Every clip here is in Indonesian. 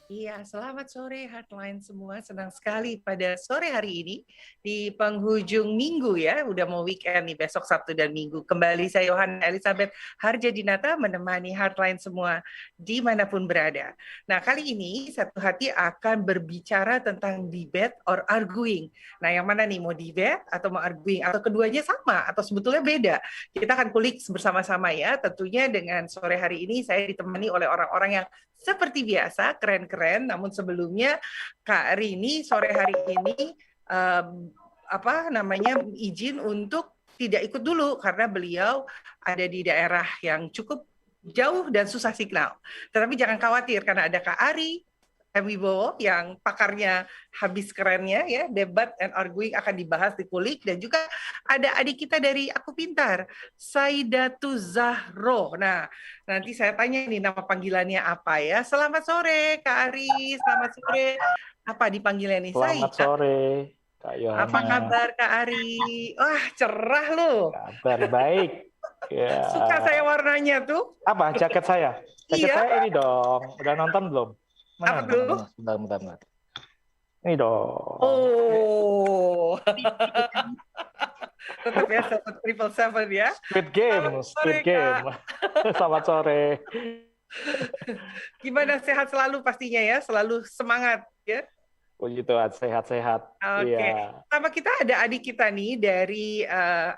Iya, selamat sore Heartline semua. Senang sekali pada sore hari ini di penghujung minggu ya, udah mau weekend nih besok Sabtu dan Minggu. Kembali saya Yohana Elizabeth Harjadinata menemani Heartline semua dimanapun berada. Nah kali ini Satu Hati akan berbicara tentang debate or arguing. Nah yang mana nih, mau debate atau mau arguing atau keduanya sama atau sebetulnya beda? Kita akan kulik bersama-sama ya. Tentunya dengan sore hari ini saya ditemani oleh orang-orang yang seperti biasa, keren-keren. Namun sebelumnya, Kak Rini sore hari ini izin untuk tidak ikut dulu karena beliau ada di daerah yang cukup jauh dan susah signal. Tetapi jangan khawatir karena ada Kak Ari Wibowo yang pakarnya habis kerennya ya, debat and arguing akan dibahas di kulik, dan juga ada adik kita dari Aku Pintar, Saidatu Zahro. Nah, nanti saya tanya nih nama panggilannya apa ya. Selamat sore Kak Ari, selamat sore. Apa dipanggilnya nih? Selamat Saya. sore, Kak Apa Yohana. kabar Kak Ari? Wah, cerah loh. Kabar baik. Ya. Suka saya warnanya tuh. Apa jaket saya? Jaket Iya, saya ini dong. Udah nonton belum? apa tuh? Bentar. Ini dong. Oh, tetap ya, 777 ya. Squid Game, Selamat sore Squid Game. Kak. Selamat sore. Gimana, sehat selalu pastinya ya, selalu semangat ya. Puji Tuhan, sehat-sehat. Iya. Oke, sama kita ada adik kita nih dari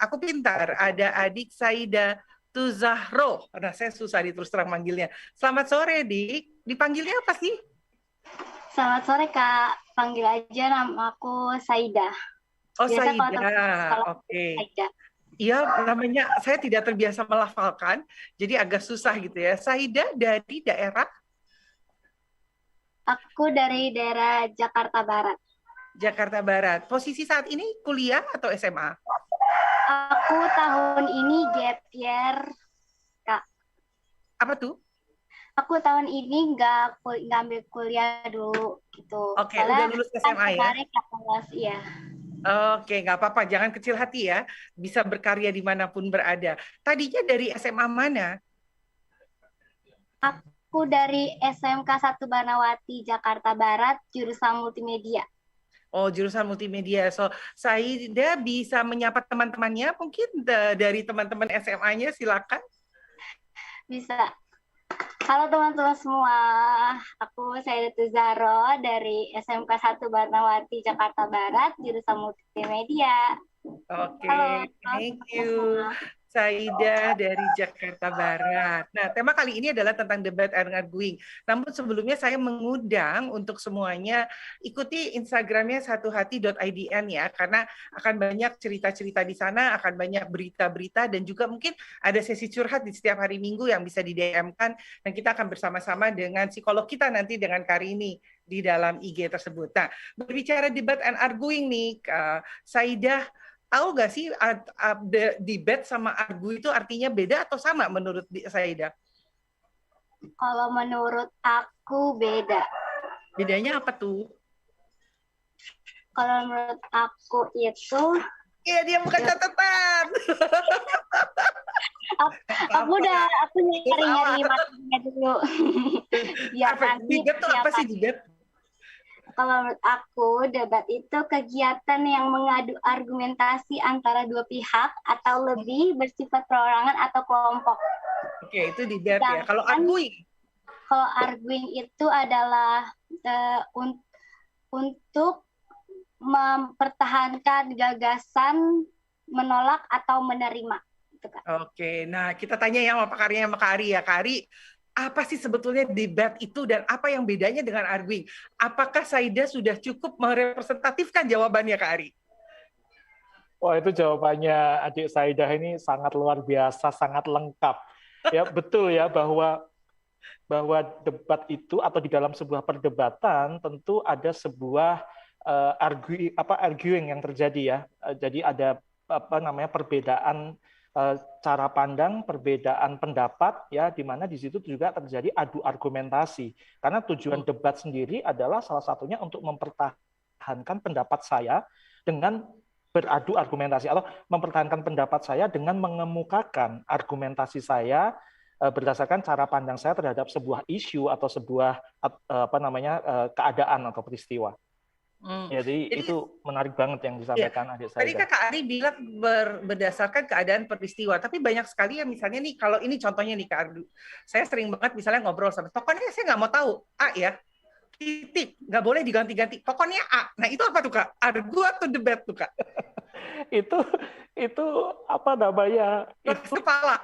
Aku Pintar, ada adik Saida Tuzahro. Nah, saya susah terus terang manggilnya. Selamat sore, Dik. Dipanggilnya apa sih? Selamat sore Kak, panggil aja nama aku Saida. Oh, Biasa kalau Saida. teman Oke. Saida. Iya, namanya saya tidak terbiasa melafalkan, jadi agak susah gitu ya. Saida dari daerah Aku dari daerah Jakarta Barat. Jakarta Barat. Posisi saat ini kuliah atau SMA? Aku tahun ini gap year, Kak. Apa tuh? Aku tahun ini nggak ambil kuliah dulu gitu. Oke, udah lulus SMA ya? Kemarin kelas, iya. Oke, nggak apa-apa. Jangan kecil hati ya. Bisa berkarya dimanapun berada. Tadinya dari SMA mana? Aku dari SMK 1 Barnawati, Jakarta Barat, jurusan multimedia. Oh, jurusan multimedia. So, Saida bisa menyapa teman-temannya. Mungkin dari teman-teman SMA-nya, silakan. Bisa. Halo teman-teman semua, aku Saidatul Zahro dari SMK 1 Barnawati, Jakarta Barat, jurusan multimedia. Oke, thank you. Saida dari Jakarta Barat. Nah, tema kali ini adalah tentang debat and arguing. Namun sebelumnya saya mengundang untuk semuanya ikuti Instagramnya satuhati.idn ya, karena akan banyak cerita-cerita di sana, akan banyak berita-berita, dan juga mungkin ada sesi curhat di setiap hari Minggu yang bisa di-DM-kan, dan kita akan bersama-sama dengan psikolog kita nanti, dengan Karini di dalam IG tersebut. Nah, berbicara debat and arguing nih, Saida, tahu nggak sih debat sama argu itu artinya beda atau sama menurut Saida? Kalau menurut aku beda. Bedanya apa tuh? Kalau menurut aku itu... Iya, dia bukan catatan. aku nyari-nyari materinya dulu. Biar nanti debat tuh apa sih debat? Kalau menurut aku, debat itu kegiatan yang mengadu argumentasi antara dua pihak atau lebih, bersifat perorangan atau kelompok. Oke, itu debat ya. Kalau arguing? Kalau arguing itu adalah untuk mempertahankan gagasan, menolak atau menerima. Oke, nah kita tanya yang pakarnya sama Kak Ari ya. Kak Ari, apa sih sebetulnya debat itu dan apa yang bedanya dengan arguing? Apakah Saida sudah cukup merepresentatifkan jawabannya, Kak Ari? Wah, itu jawabannya adik Saida ini sangat luar biasa, sangat lengkap. Ya, betul ya bahwa debat itu atau di dalam sebuah perdebatan tentu ada sebuah arguing yang terjadi ya. Jadi ada perbedaan cara pandang, perbedaan pendapat ya, di mana di situ juga terjadi adu argumentasi. Karena tujuan debat sendiri adalah salah satunya untuk mempertahankan pendapat saya dengan beradu argumentasi, atau mempertahankan pendapat saya dengan mengemukakan argumentasi saya berdasarkan cara pandang saya terhadap sebuah isu atau sebuah keadaan atau peristiwa. Jadi itu menarik banget yang disampaikan adik saya. Tadi Kak Ari bilang berdasarkan keadaan peristiwa, tapi banyak sekali ya misalnya nih, kalau ini contohnya nih Kak Ardu, saya sering banget misalnya ngobrol sama pokoknya saya nggak mau tahu A ya, titik, nggak boleh diganti-ganti, pokoknya A. Nah itu apa tuh Kak? Argu atau debat tuh Kak? itu apa namanya? Keras kepala.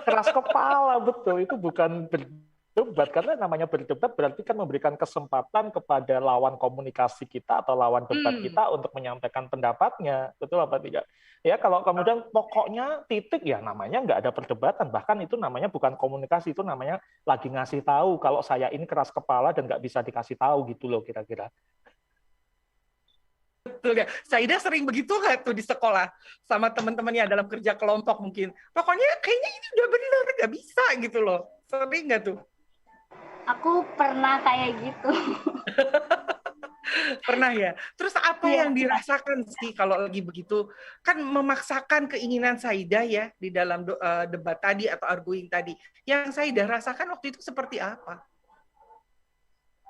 Keras kepala, betul. Itu bukan berdebat, karena namanya berdebat berarti kan memberikan kesempatan kepada lawan komunikasi kita atau lawan debat kita untuk menyampaikan pendapatnya. Betul apa tidak? Ya, kalau kemudian pokoknya titik, ya namanya nggak ada perdebatan. Bahkan itu namanya bukan komunikasi, itu namanya lagi ngasih tahu kalau saya ini keras kepala dan nggak bisa dikasih tahu gitu loh kira-kira. Betul ya. Saida sering begitu nggak tuh di sekolah sama teman-temannya dalam kerja kelompok mungkin. Pokoknya kayaknya ini udah benar, nggak bisa gitu loh. Sering nggak tuh? Aku pernah kayak gitu. Pernah ya. Terus apa yang dirasakan sih kalau lagi begitu? Kan memaksakan keinginan Saida ya di dalam debat tadi atau arguing tadi. Yang Saida rasakan waktu itu seperti apa?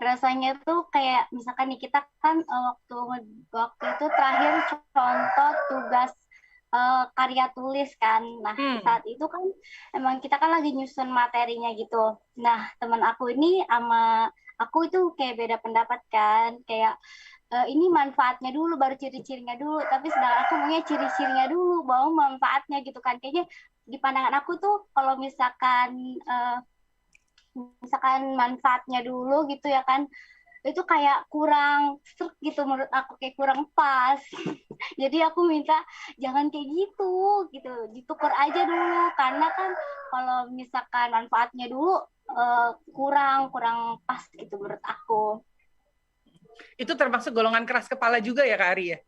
Rasanya tuh kayak misalkan nih kita kan waktu itu terakhir contoh tugas karya tulis kan. Nah, saat itu kan emang kita kan lagi nyusun materinya gitu. Nah, teman aku ini sama aku itu kayak beda pendapat kan. Kayak ini manfaatnya dulu baru ciri-cirinya dulu. Tapi sedangkan aku maunya ciri-cirinya dulu baru manfaatnya gitu kan. Kayaknya di pandangan aku tuh kalau misalkan manfaatnya dulu gitu ya kan, itu kayak kurang serk gitu menurut aku, kayak kurang pas. Jadi aku minta jangan kayak gitu ditukar aja dulu, karena kan kalau misalkan manfaatnya dulu kurang pas gitu menurut aku. Itu termasuk golongan keras kepala juga ya Kak Ari ya?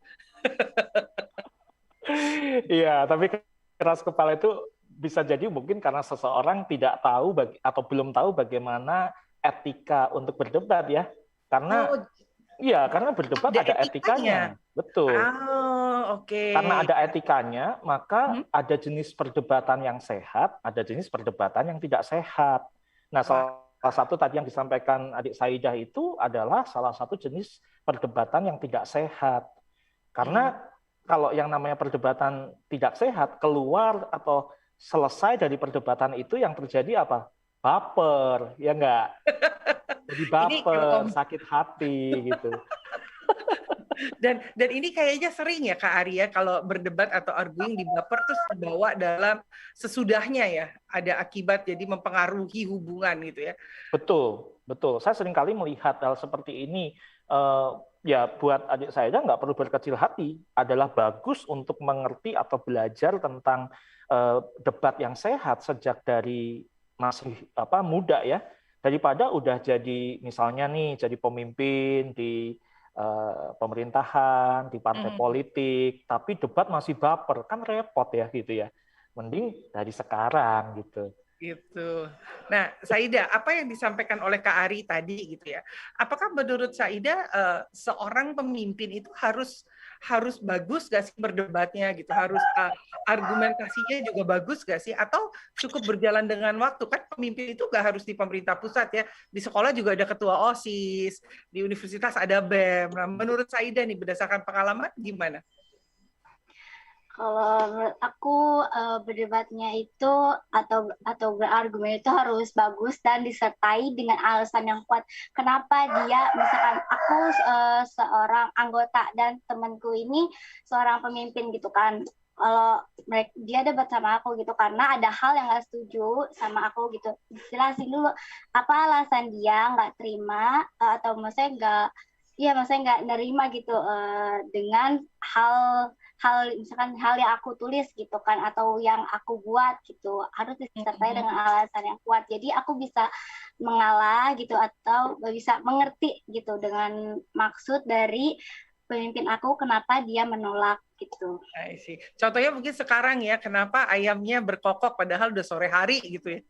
Iya, tapi keras kepala itu bisa jadi mungkin karena seseorang tidak tahu atau belum tahu bagaimana etika untuk berdebat ya. Karena karena berdebat ada etikanya. Betul. Oke. Karena ada etikanya, maka ada jenis perdebatan yang sehat, ada jenis perdebatan yang tidak sehat. Nah, salah satu tadi yang disampaikan adik Saidah itu adalah salah satu jenis perdebatan yang tidak sehat. Karena kalau yang namanya perdebatan tidak sehat, keluar atau selesai dari perdebatan itu yang terjadi apa? Baper, ya enggak? Jadi baper, sakit hati gitu. Dan ini kayaknya sering ya Kak Ari ya, kalau berdebat atau arguing di baper terus dibawa dalam sesudahnya ya, ada akibat jadi mempengaruhi hubungan gitu ya. Betul. Saya seringkali melihat hal seperti ini. Ya buat adik saya nggak perlu berkecil hati, adalah bagus untuk mengerti atau belajar tentang debat yang sehat sejak dari masih muda ya, daripada udah jadi misalnya nih jadi pemimpin di pemerintahan, di partai politik, tapi debat masih baper, kan repot ya gitu ya. Mending dari sekarang gitu. Gitu. Nah, Saida, apa yang disampaikan oleh Kak Ari tadi gitu ya? Apakah menurut Saida seorang pemimpin itu harus bagus gak sih berdebatnya gitu? Harus argumentasinya juga bagus gak sih? Atau cukup berjalan dengan waktu? Kan pemimpin itu gak harus di pemerintah pusat ya. Di sekolah juga ada ketua OSIS, di universitas ada BEM. Nah, menurut Saida nih berdasarkan pengalaman gimana? Kalau menurut aku berdebatnya itu atau berargumen itu harus bagus dan disertai dengan alasan yang kuat. Kenapa dia, misalkan aku seorang anggota dan temanku ini seorang pemimpin gitu kan. Kalau dia debat sama aku gitu karena ada hal yang nggak setuju sama aku gitu, jelasin dulu apa alasan dia nggak terima atau maksudnya nggak nerima gitu dengan hal misalkan hal yang aku tulis gitu kan atau yang aku buat gitu, harus disertai dengan alasan yang kuat. Jadi aku bisa mengalah gitu atau bisa mengerti gitu dengan maksud dari pemimpin aku kenapa dia menolak gitu. I see. Contohnya mungkin sekarang ya, kenapa ayamnya berkokok padahal udah sore hari gitu ya.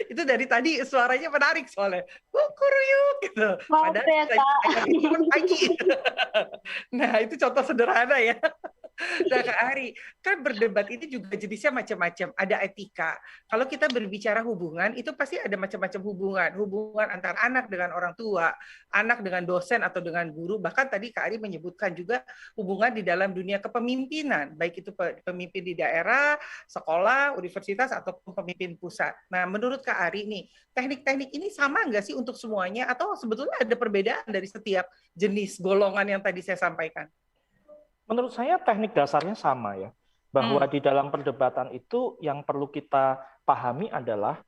Itu dari tadi suaranya menarik soalnya kukuruyuk gitu. Padahal pagi. Nah itu contoh sederhana ya. Nah, Kak Ari, kan berdebat ini juga jenisnya macam-macam. Ada etika. Kalau kita berbicara hubungan, itu pasti ada macam-macam hubungan. Hubungan antara anak dengan orang tua, anak dengan dosen atau dengan guru. Bahkan tadi Kak Ari menyebutkan juga hubungan di dalam dunia kepemimpinan, baik itu pemimpin di daerah, sekolah, universitas, atau pemimpin pusat. Nah, menurut Kak Ari nih, teknik-teknik ini sama nggak sih untuk semuanya? Atau sebetulnya ada perbedaan dari setiap jenis golongan yang tadi saya sampaikan? Menurut saya teknik dasarnya sama ya, bahwa di dalam perdebatan itu yang perlu kita pahami adalah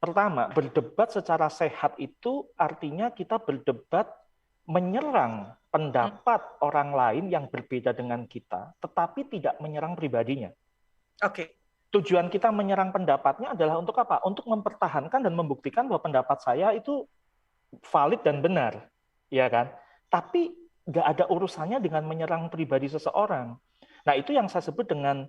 pertama, berdebat secara sehat itu artinya kita berdebat menyerang pendapat orang lain yang berbeda dengan kita, tetapi tidak menyerang pribadinya. Oke. Tujuan kita menyerang pendapatnya adalah untuk apa? Untuk mempertahankan dan membuktikan bahwa pendapat saya itu valid dan benar, ya kan? Tapi nggak ada urusannya dengan menyerang pribadi seseorang. Nah, itu yang saya sebut dengan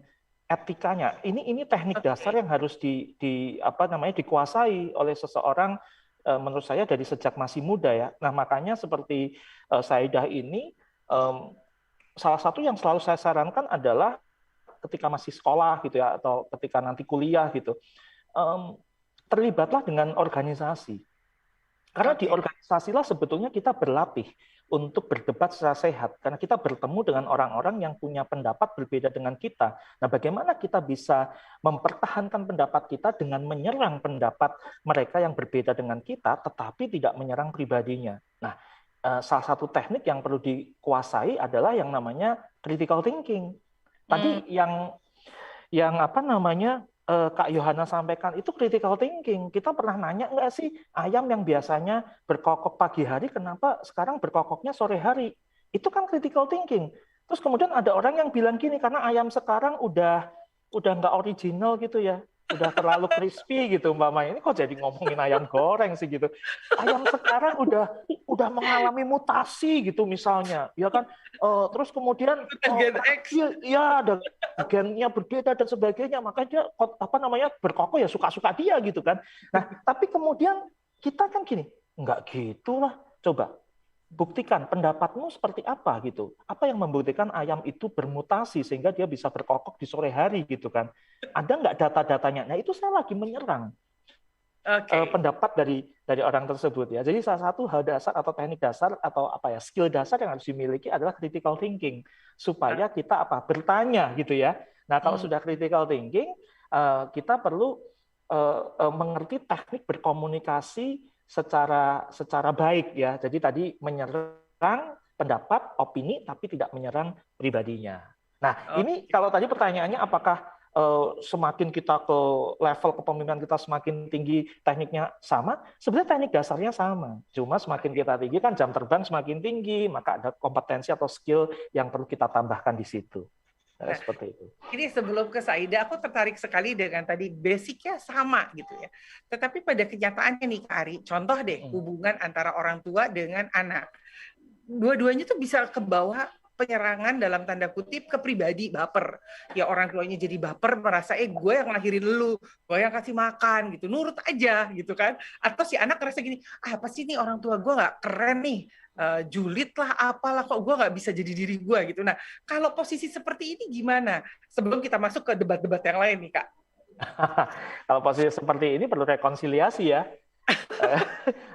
etikanya. Ini teknik dasar yang harus dikuasai oleh seseorang, menurut saya dari sejak masih muda ya. Nah, makanya seperti Saidah ini, salah satu yang selalu saya sarankan adalah ketika masih sekolah gitu ya, atau ketika nanti kuliah gitu, terlibatlah dengan organisasi. Karena di organisasilah sebetulnya kita berlatih untuk berdebat secara sehat. Karena kita bertemu dengan orang-orang yang punya pendapat berbeda dengan kita. Nah, bagaimana kita bisa mempertahankan pendapat kita dengan menyerang pendapat mereka yang berbeda dengan kita, tetapi tidak menyerang pribadinya. Nah, salah satu teknik yang perlu dikuasai adalah yang namanya critical thinking. Tadi yang Kak Yohana sampaikan itu critical thinking. Kita pernah nanya nggak sih, ayam yang biasanya berkokok pagi hari, kenapa sekarang berkokoknya sore hari? Itu kan critical thinking. Terus kemudian ada orang yang bilang gini, karena ayam sekarang udah nggak original gitu ya, udah terlalu crispy gitu, Mbak Maya. Ini kok jadi ngomongin ayam goreng sih gitu. Ayam sekarang udah mengalami mutasi gitu misalnya, ya kan? Terus kemudian ya ada gennya berbeda dan sebagainya, makanya dia berkokok ya suka-suka dia gitu kan. Nah, tapi kemudian kita kan gini, nggak gitulah. Coba buktikan pendapatmu seperti apa gitu. Apa yang membuktikan ayam itu bermutasi sehingga dia bisa berkokok di sore hari gitu kan. Ada nggak data-datanya? Nah, itu saya lagi menyerang pendapat dari orang tersebut ya. Jadi salah satu hal dasar atau teknik dasar atau skill dasar yang harus dimiliki adalah critical thinking, supaya kita bertanya gitu ya. Nah, kalau sudah critical thinking, kita perlu mengerti teknik berkomunikasi secara baik ya. Jadi tadi menyerang pendapat, opini, tapi tidak menyerang pribadinya. Nah, ini kalau tadi pertanyaannya apakah semakin kita ke level kepemimpinan kita semakin tinggi tekniknya sama, sebenarnya teknik dasarnya sama. Cuma semakin kita tinggi kan jam terbang semakin tinggi, maka ada kompetensi atau skill yang perlu kita tambahkan di situ. Nah, seperti itu. Ini sebelum ke Saida, aku tertarik sekali dengan tadi basicnya sama gitu ya. Tetapi pada kenyataannya nih Kak Ari, contoh deh hubungan antara orang tua dengan anak. Dua-duanya tuh bisa ke bawah penyerangan dalam tanda kutip ke pribadi, baper. Ya orang tuanya jadi baper, merasa gue yang ngelahirin lu, gue yang kasih makan gitu, nurut aja gitu kan. Atau si anak ngerasa gini, apa sih nih orang tua gue nggak keren nih, julid lah apalah, kok gue nggak bisa jadi diri gue gitu. Nah, kalau posisi seperti ini gimana? Sebelum kita masuk ke debat-debat yang lain nih Kak. Kalau posisi seperti ini perlu rekonsiliasi ya.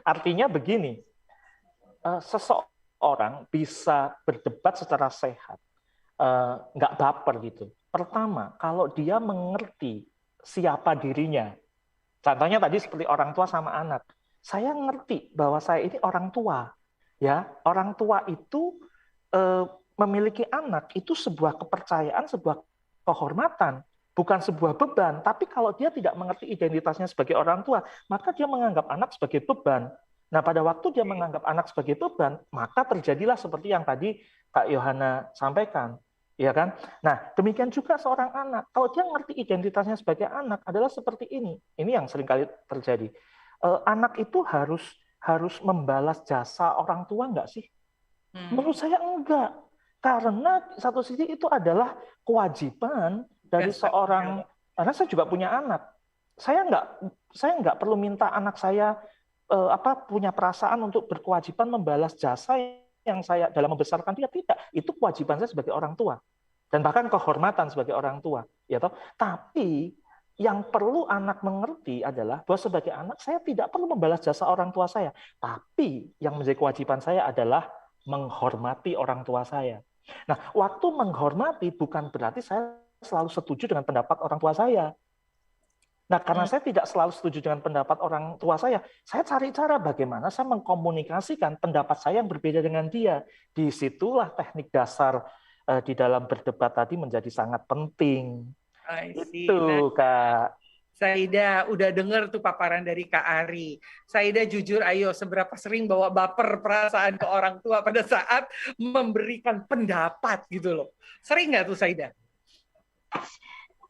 Artinya begini, seseorang bisa berdebat secara sehat, nggak baper gitu. Pertama, kalau dia mengerti siapa dirinya. Contohnya tadi seperti orang tua sama anak. Saya ngerti bahwa saya ini orang tua. Ya, orang tua itu memiliki anak itu sebuah kepercayaan, sebuah kehormatan, bukan sebuah beban. Tapi kalau dia tidak mengerti identitasnya sebagai orang tua, maka dia menganggap anak sebagai beban. Nah, pada waktu dia menganggap anak sebagai beban, maka terjadilah seperti yang tadi Kak Yohana sampaikan, ya kan? Nah, demikian juga seorang anak, kalau dia mengerti identitasnya sebagai anak adalah seperti ini. Ini yang seringkali terjadi. Anak itu harus membalas jasa orang tua enggak sih? Menurut saya enggak. Karena satu sisi itu adalah kewajiban dari seorang, karena saya juga punya anak. Saya enggak perlu minta anak saya punya perasaan untuk berkewajiban membalas jasa yang saya dalam membesarkan dia, tidak. Itu kewajiban saya sebagai orang tua dan bahkan kehormatan sebagai orang tua, ya toh. Tapi yang perlu anak mengerti adalah bahwa sebagai anak saya tidak perlu membalas jasa orang tua saya, tapi yang menjadi kewajiban saya adalah menghormati orang tua saya. Nah, waktu menghormati bukan berarti saya selalu setuju dengan pendapat orang tua saya. Nah, karena saya tidak selalu setuju dengan pendapat orang tua saya cari cara bagaimana saya mengkomunikasikan pendapat saya yang berbeda dengan dia. Disitulah teknik dasar di dalam berdebat tadi menjadi sangat penting. Itu, Kak. Saida, udah denger tuh paparan dari Kak Ari. Saida jujur, ayo, seberapa sering bawa baper perasaan ke orang tua pada saat memberikan pendapat gitu loh. Sering nggak tuh, Saida?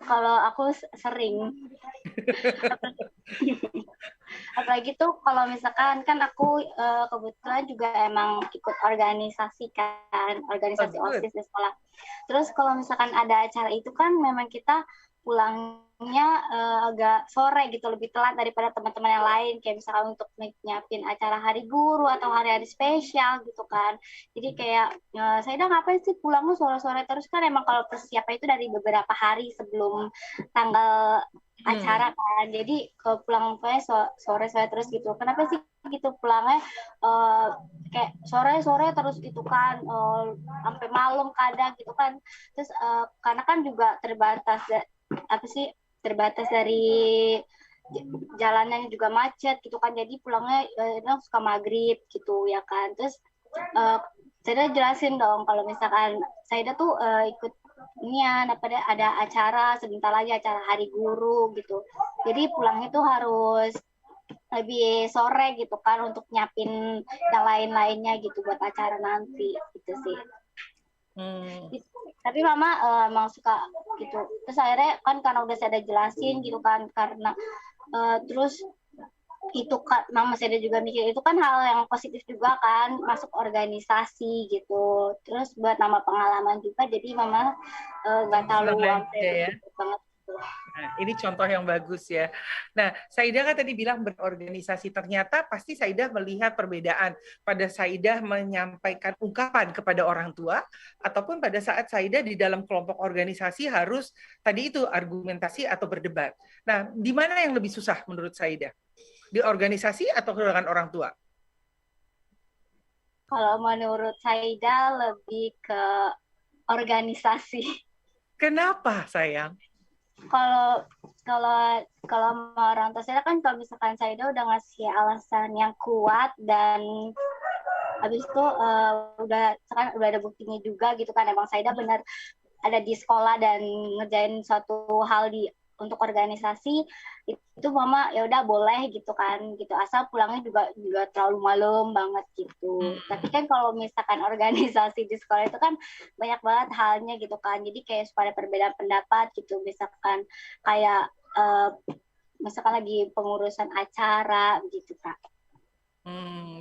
Kalau aku sering. Apalagi tuh kalau misalkan kan aku kebetulan juga emang ikut organisasi kan, organisasi OSIS di sekolah. Terus kalau misalkan ada acara itu kan memang kita pulangnya agak sore gitu, lebih telat daripada teman-teman yang lain, kayak misalkan untuk nyiapin acara hari guru atau hari-hari spesial gitu kan. Jadi kayak saya udah ngapain sih pulangnya sore-sore terus, kan emang kalau persiapan itu dari beberapa hari sebelum tanggal acara kan. Jadi kalau pulang sore-sore terus gitu. Kenapa sih gitu pulangnya kayak sore-sore terus gitu kan, sampai malam kadang gitu kan. Terus karena kan juga terbatas dari jalannya juga macet gitu kan, jadi pulangnya suka maghrib gitu ya kan. Terus saya jelasin dong kalau misalkan saya tuh ikut ini ya, ada acara sebentar lagi, acara hari guru gitu, jadi pulangnya tuh harus lebih sore gitu kan untuk nyiapin yang lain-lainnya gitu buat acara nanti gitu sih. Tapi mama emang suka gitu. Terus akhirnya kan karena udah saya jelasin gitu kan, karena terus itu kan mama saya juga mikir itu kan hal yang positif juga kan, masuk organisasi gitu. Terus buat nama pengalaman juga, jadi mama nggak terlalu banget. Nah, ini contoh yang bagus ya. Nah, Saida kan tadi bilang berorganisasi, ternyata pasti Saida melihat perbedaan pada Saida menyampaikan ungkapan kepada orang tua, ataupun pada saat Saida di dalam kelompok organisasi harus tadi itu argumentasi atau berdebat. Nah, di mana yang lebih susah menurut Saida? Di organisasi atau dengan orang tua? Kalau menurut Saida lebih ke organisasi. Kenapa, sayang? Kalau sama orang tua saya kan, kalau misalkan Saida udah ngasih alasan yang kuat dan habis itu udah ada buktinya juga gitu kan, emang Saida benar ada di sekolah dan ngerjain suatu hal untuk organisasi, itu mama ya udah boleh gitu kan, gitu, asal pulangnya juga terlalu malam banget gitu. Tapi kan kalau misalkan organisasi di sekolah itu kan banyak banget halnya gitu kan, jadi kayak supaya perbedaan pendapat gitu, misalkan kayak misalkan lagi pengurusan acara gitu Kak.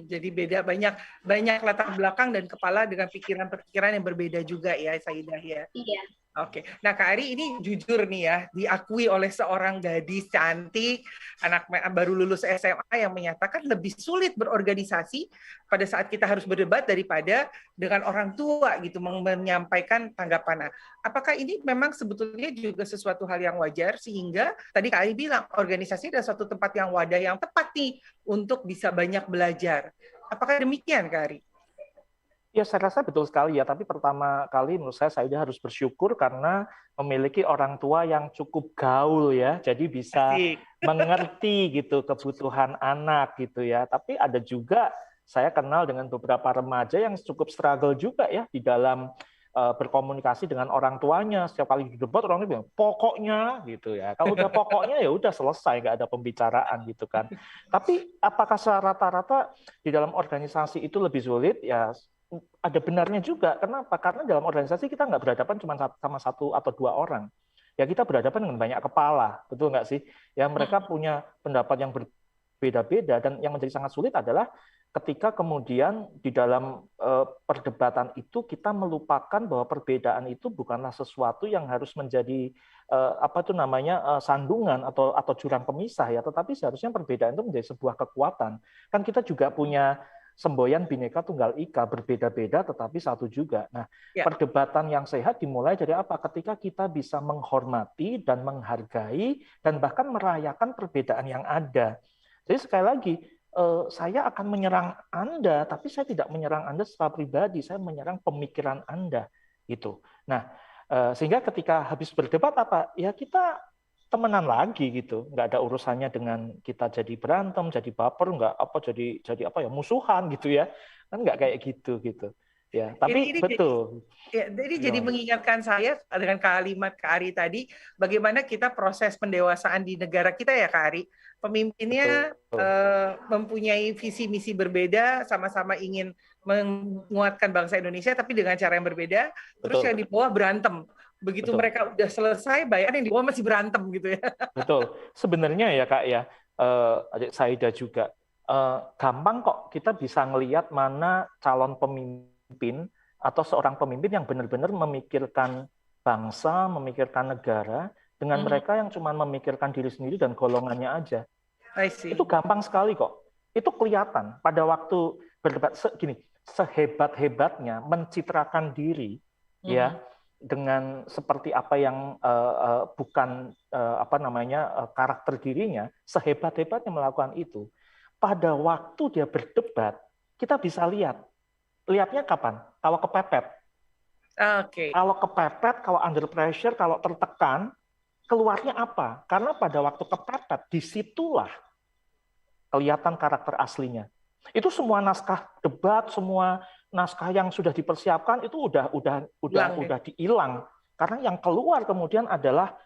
Jadi beda, banyak latar belakang dan kepala dengan pikiran-pikiran yang berbeda juga ya, Saidah ya. Iya. Oke, nah Kak Ari ini jujur nih ya, diakui oleh seorang gadis cantik, anak baru lulus SMA yang menyatakan lebih sulit berorganisasi pada saat kita harus berdebat daripada dengan orang tua gitu, menyampaikan tanggapan. Apakah ini memang sebetulnya juga sesuatu hal yang wajar, sehingga tadi Kak Ari bilang organisasi adalah suatu tempat yang wadah yang tepat nih untuk bisa banyak belajar. Apakah demikian Kak Ari? Ya, saya rasa betul sekali ya. Tapi pertama kali menurut saya Saida harus bersyukur karena memiliki orang tua yang cukup gaul ya. Jadi bisa mengerti gitu kebutuhan anak gitu ya. Tapi ada juga saya kenal dengan beberapa remaja yang cukup struggle juga ya di dalam berkomunikasi dengan orang tuanya. Setiap kali di debat orang itu bilang pokoknya gitu ya. Kalau udah pokoknya ya udah selesai, nggak ada pembicaraan gitu kan. Tapi apakah secara rata-rata di dalam organisasi itu lebih sulit? Ya ada benarnya juga. Kenapa? Karena dalam organisasi kita nggak berhadapan cuma sama satu atau dua orang. Ya kita berhadapan dengan banyak kepala, betul nggak sih? Ya mereka punya pendapat yang berbeda-beda, dan yang menjadi sangat sulit adalah ketika kemudian di dalam perdebatan itu kita melupakan bahwa perbedaan itu bukanlah sesuatu yang harus menjadi sandungan atau jurang pemisah ya, tetapi seharusnya perbedaan itu menjadi sebuah kekuatan. Kan kita juga punya semboyan Bhinneka Tunggal Ika, berbeda-beda tetapi satu juga. Nah, perdebatan yang sehat dimulai dari apa? Ketika kita bisa menghormati dan menghargai dan bahkan merayakan perbedaan yang ada. Jadi sekali lagi, saya akan menyerang Anda, tapi saya tidak menyerang Anda secara pribadi, saya menyerang pemikiran Anda, gitu. Nah, sehingga ketika habis berdebat apa? Ya kita temenan lagi gitu, nggak ada urusannya dengan kita jadi berantem, jadi baper, nggak apa jadi apa ya musuhan gitu ya, kan nggak kayak gitu ya. Tapi ini betul. Jadi jadi mengingatkan saya dengan kalimat Kak Ari tadi, bagaimana kita proses pendewasaan di negara kita ya Kak Ari. Pemimpinnya mempunyai visi misi berbeda, sama-sama ingin menguatkan bangsa Indonesia, tapi dengan cara yang berbeda. Terus yang di bawah berantem. Begitu mereka udah selesai, bayar yang di bawah masih berantem gitu ya. Betul. Sebenarnya ya Kak ya, adik Saida juga, gampang kok kita bisa ngelihat mana calon pemimpin atau seorang pemimpin yang benar-benar memikirkan bangsa, memikirkan negara, dengan mereka yang cuma memikirkan diri sendiri dan golongannya aja. Itu gampang sekali kok. Itu kelihatan pada waktu berdebat gini, sehebat-hebatnya mencitrakan diri ya dengan seperti apa yang bukan karakter dirinya, sehebat-hebatnya melakukan itu. Pada waktu dia berdebat, kita bisa lihatnya kapan? Kalau kepepet. Kalau kepepet, kalau under pressure, kalau tertekan, keluarnya apa? Karena pada waktu kepepet, disitulah kelihatan karakter aslinya. Itu semua naskah debat, semua naskah yang sudah dipersiapkan itu udah dihilang. Karena yang keluar kemudian adalah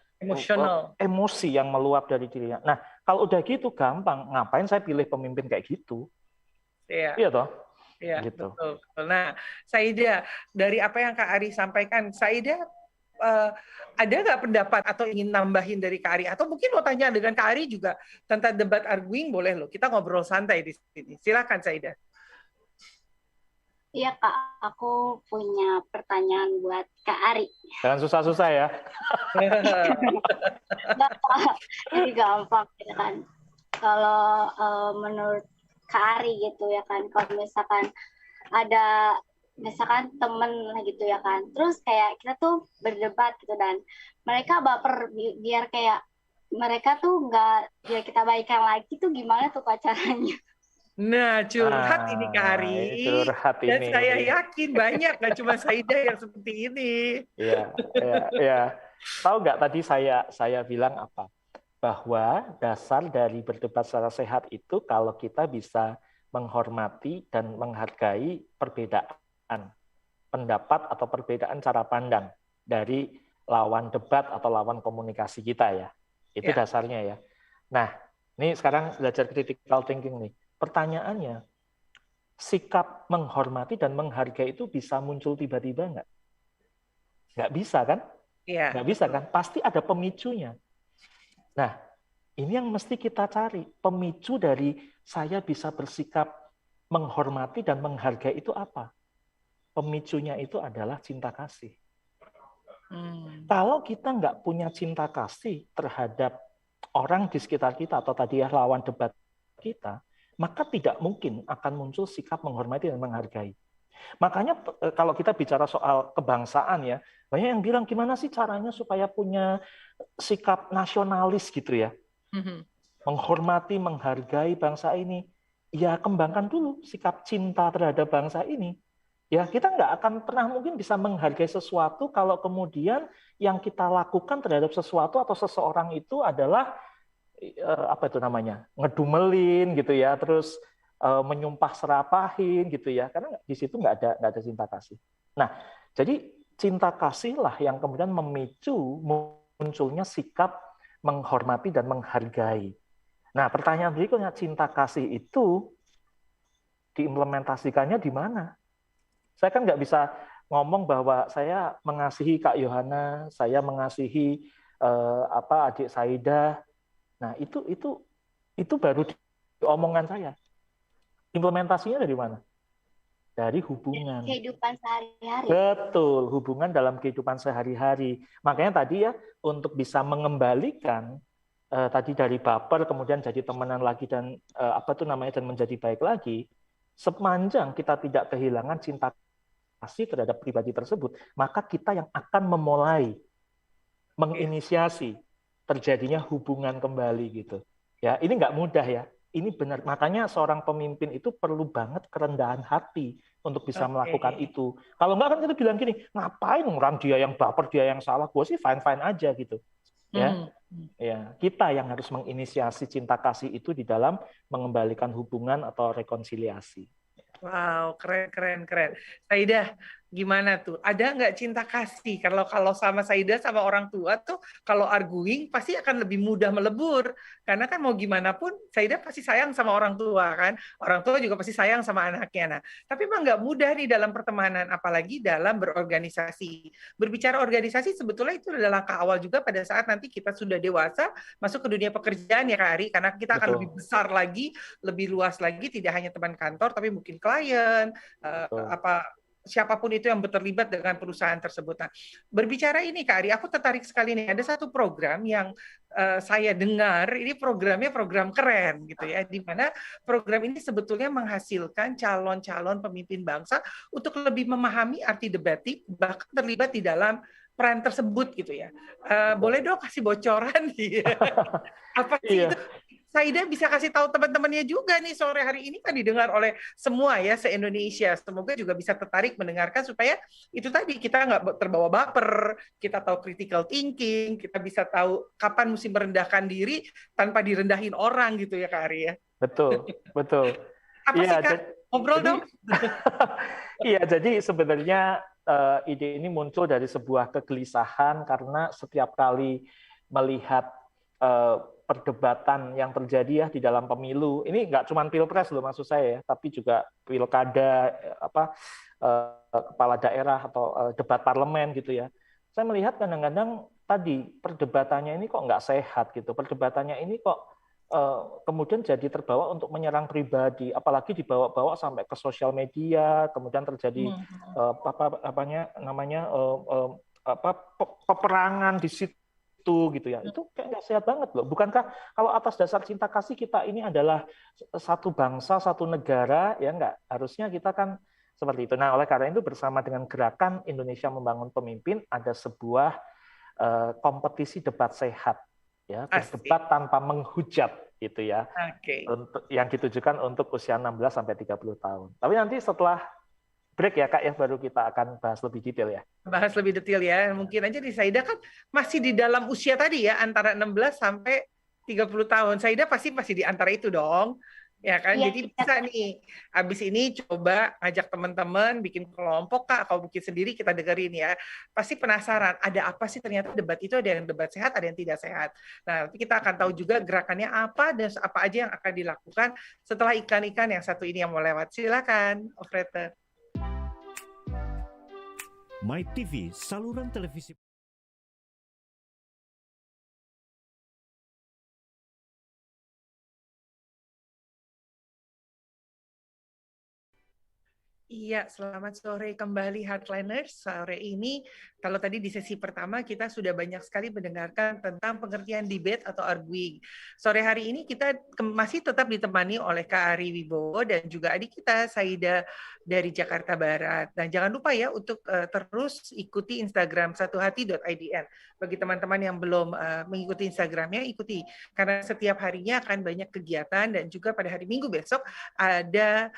emosi yang meluap dari dirinya. Nah, kalau udah gitu gampang, ngapain saya pilih pemimpin kayak gitu? Iya toh? Iya, gitu. Betul. Nah, Saida, dari apa yang Kak Ari sampaikan, Saida ada nggak pendapat atau ingin nambahin dari Kak Ari? Atau mungkin mau tanya dengan Kak Ari juga tentang debat arguing, boleh loh. Kita ngobrol santai di sini. Silakan, Saida. Iya, Kak. Aku punya pertanyaan buat Kak Ari. Jangan susah-susah ya. Ini gampang ya kan. Kalau menurut Kak Ari gitu ya kan, kalau misalkan ada misalkan temen gitu ya kan, terus kayak kita tuh berdebat gitu dan mereka baper biar kayak mereka tuh nggak biar kita baikan lagi tuh gimana tuh Kak caranya? Nah, curhat ini Kak Ari. Curhat dan ini. Saya yakin banyak, nggak cuma Saida yang seperti ini. Iya. Tahu nggak tadi saya bilang apa? Bahwa dasar dari berdebat secara sehat itu kalau kita bisa menghormati dan menghargai perbedaan pendapat atau perbedaan cara pandang dari lawan debat atau lawan komunikasi kita ya. Itu dasarnya ya. Nah, ini sekarang belajar critical thinking nih. Pertanyaannya, sikap menghormati dan menghargai itu bisa muncul tiba-tiba nggak? Nggak bisa kan? Iya. Nggak bisa kan? Pasti ada pemicunya. Nah, ini yang mesti kita cari. Pemicu dari saya bisa bersikap menghormati dan menghargai itu apa? Pemicunya itu adalah cinta kasih. Kalau kita nggak punya cinta kasih terhadap orang di sekitar kita, atau tadi ya lawan debat kita, maka tidak mungkin akan muncul sikap menghormati dan menghargai. Makanya kalau kita bicara soal kebangsaan ya, banyak yang bilang gimana sih caranya supaya punya sikap nasionalis gitu ya. Menghormati, menghargai bangsa ini. Ya kembangkan dulu sikap cinta terhadap bangsa ini. Ya kita nggak akan pernah mungkin bisa menghargai sesuatu kalau kemudian yang kita lakukan terhadap sesuatu atau seseorang itu adalah ngedumelin gitu ya, terus menyumpah serapahin gitu ya, karena di situ nggak ada cinta kasih. Nah, jadi cinta kasihlah yang kemudian memicu munculnya sikap menghormati dan menghargai. Nah, pertanyaan berikutnya, cinta kasih itu diimplementasikannya di mana? Saya kan nggak bisa ngomong bahwa saya mengasihi Kak Yohana, saya mengasihi adik Saida. Nah, itu baru omongan saya. Implementasinya dari mana? Dari hubungan. Kehidupan sehari-hari. Betul, hubungan dalam kehidupan sehari-hari. Makanya tadi ya, untuk bisa mengembalikan tadi dari baper kemudian jadi temenan lagi dan dan menjadi baik lagi, Sepanjang kita tidak kehilangan cinta kasih terhadap pribadi tersebut, maka kita yang akan memulai menginisiasi terjadinya hubungan kembali gitu. Ya, ini nggak mudah ya. Ini benar. Makanya seorang pemimpin itu perlu banget kerendahan hati untuk bisa melakukan itu. Kalau nggak kan kita bilang gini, ngapain orang dia yang baper, dia yang salah, gue sih fine-fine aja gitu. Ya, ya, kita yang harus menginisiasi cinta kasih itu di dalam mengembalikan hubungan atau rekonsiliasi. Wow, keren, keren, keren. Saidah, gimana tuh? Ada nggak cinta kasih? Kalau sama Saidah sama orang tua tuh, kalau arguing pasti akan lebih mudah melebur. Karena kan mau gimana pun, Saidah pasti sayang sama orang tua kan. Orang tua juga pasti sayang sama anaknya. Nah, tapi emang nggak mudah nih dalam pertemanan, apalagi dalam berorganisasi. Berbicara organisasi sebetulnya itu adalah langkah awal juga pada saat nanti kita sudah dewasa, masuk ke dunia pekerjaan ya Kak Ari. Karena kita akan lebih besar lagi, lebih luas lagi, tidak hanya teman kantor, tapi mungkin klien, siapapun itu yang terlibat dengan perusahaan tersebut. Nah, berbicara ini Kak Ari, aku tertarik sekali nih. Ada satu program yang saya dengar, ini programnya program keren gitu ya, di mana program ini sebetulnya menghasilkan calon-calon pemimpin bangsa untuk lebih memahami arti debating, bahkan terlibat di dalam peran tersebut gitu ya. Boleh dong kasih bocoran apa sih itu? Saida bisa kasih tahu teman-temannya juga nih sore hari ini kan didengar oleh semua ya se-Indonesia. Semoga juga bisa tertarik mendengarkan supaya itu tadi kita nggak terbawa baper, kita tahu critical thinking, kita bisa tahu kapan mesti merendahkan diri tanpa direndahin orang gitu ya Kak Ari ya. Betul, betul. Apa sih Kak? Ngobrol dong. Iya, jadi sebenarnya ide ini muncul dari sebuah kegelisahan karena setiap kali melihat perdebatan yang terjadi ya di dalam pemilu, ini nggak cuma pilpres loh maksud saya ya, tapi juga pilkada, kepala daerah atau debat parlemen gitu ya. Saya melihat kadang-kadang tadi perdebatannya ini kok nggak sehat gitu, perdebatannya ini kok kemudian jadi terbawa untuk menyerang pribadi, apalagi dibawa-bawa sampai ke sosial media, kemudian terjadi peperangan di situ gitu ya. Itu kayak nggak sehat banget loh. Bukankah kalau atas dasar cinta kasih kita ini adalah satu bangsa, satu negara, ya nggak? Harusnya kita kan seperti itu. Nah, oleh karena itu bersama dengan Gerakan Indonesia Membangun Pemimpin ada sebuah kompetisi debat sehat, ya, berdebat tanpa menghujat gitu ya. Untuk yang ditujukan untuk usia 16 sampai 30 tahun. Tapi nanti setelah break ya Kak ya, baru kita akan bahas lebih detail ya. Bahas lebih detail ya. Mungkin aja di Saida kan masih di dalam usia tadi ya, antara 16 sampai 30 tahun. Saida pasti di antara itu dong. Ya kan, ya, jadi bisa nih, habis ini coba ajak teman-teman bikin kelompok Kak, kalau bikin sendiri kita dengerin ya. Pasti penasaran, ada apa sih ternyata debat itu, ada yang debat sehat, ada yang tidak sehat. Nah, nanti kita akan tahu juga gerakannya apa dan apa aja yang akan dilakukan setelah iklan-iklan yang satu ini yang mau lewat. Silakan, operator. My TV, saluran televisi. Iya, selamat sore kembali Heartliners. Sore ini, kalau tadi di sesi pertama kita sudah banyak sekali mendengarkan tentang pengertian debate atau arguing. Sore hari ini kita masih tetap ditemani oleh Kak Ari Wibowo dan juga adik kita Saida dari Jakarta Barat. Dan jangan lupa ya untuk terus ikuti Instagram satuhati.idn. Bagi teman-teman yang belum mengikuti Instagramnya, ikuti. Karena setiap harinya akan banyak kegiatan dan juga pada hari Minggu besok ada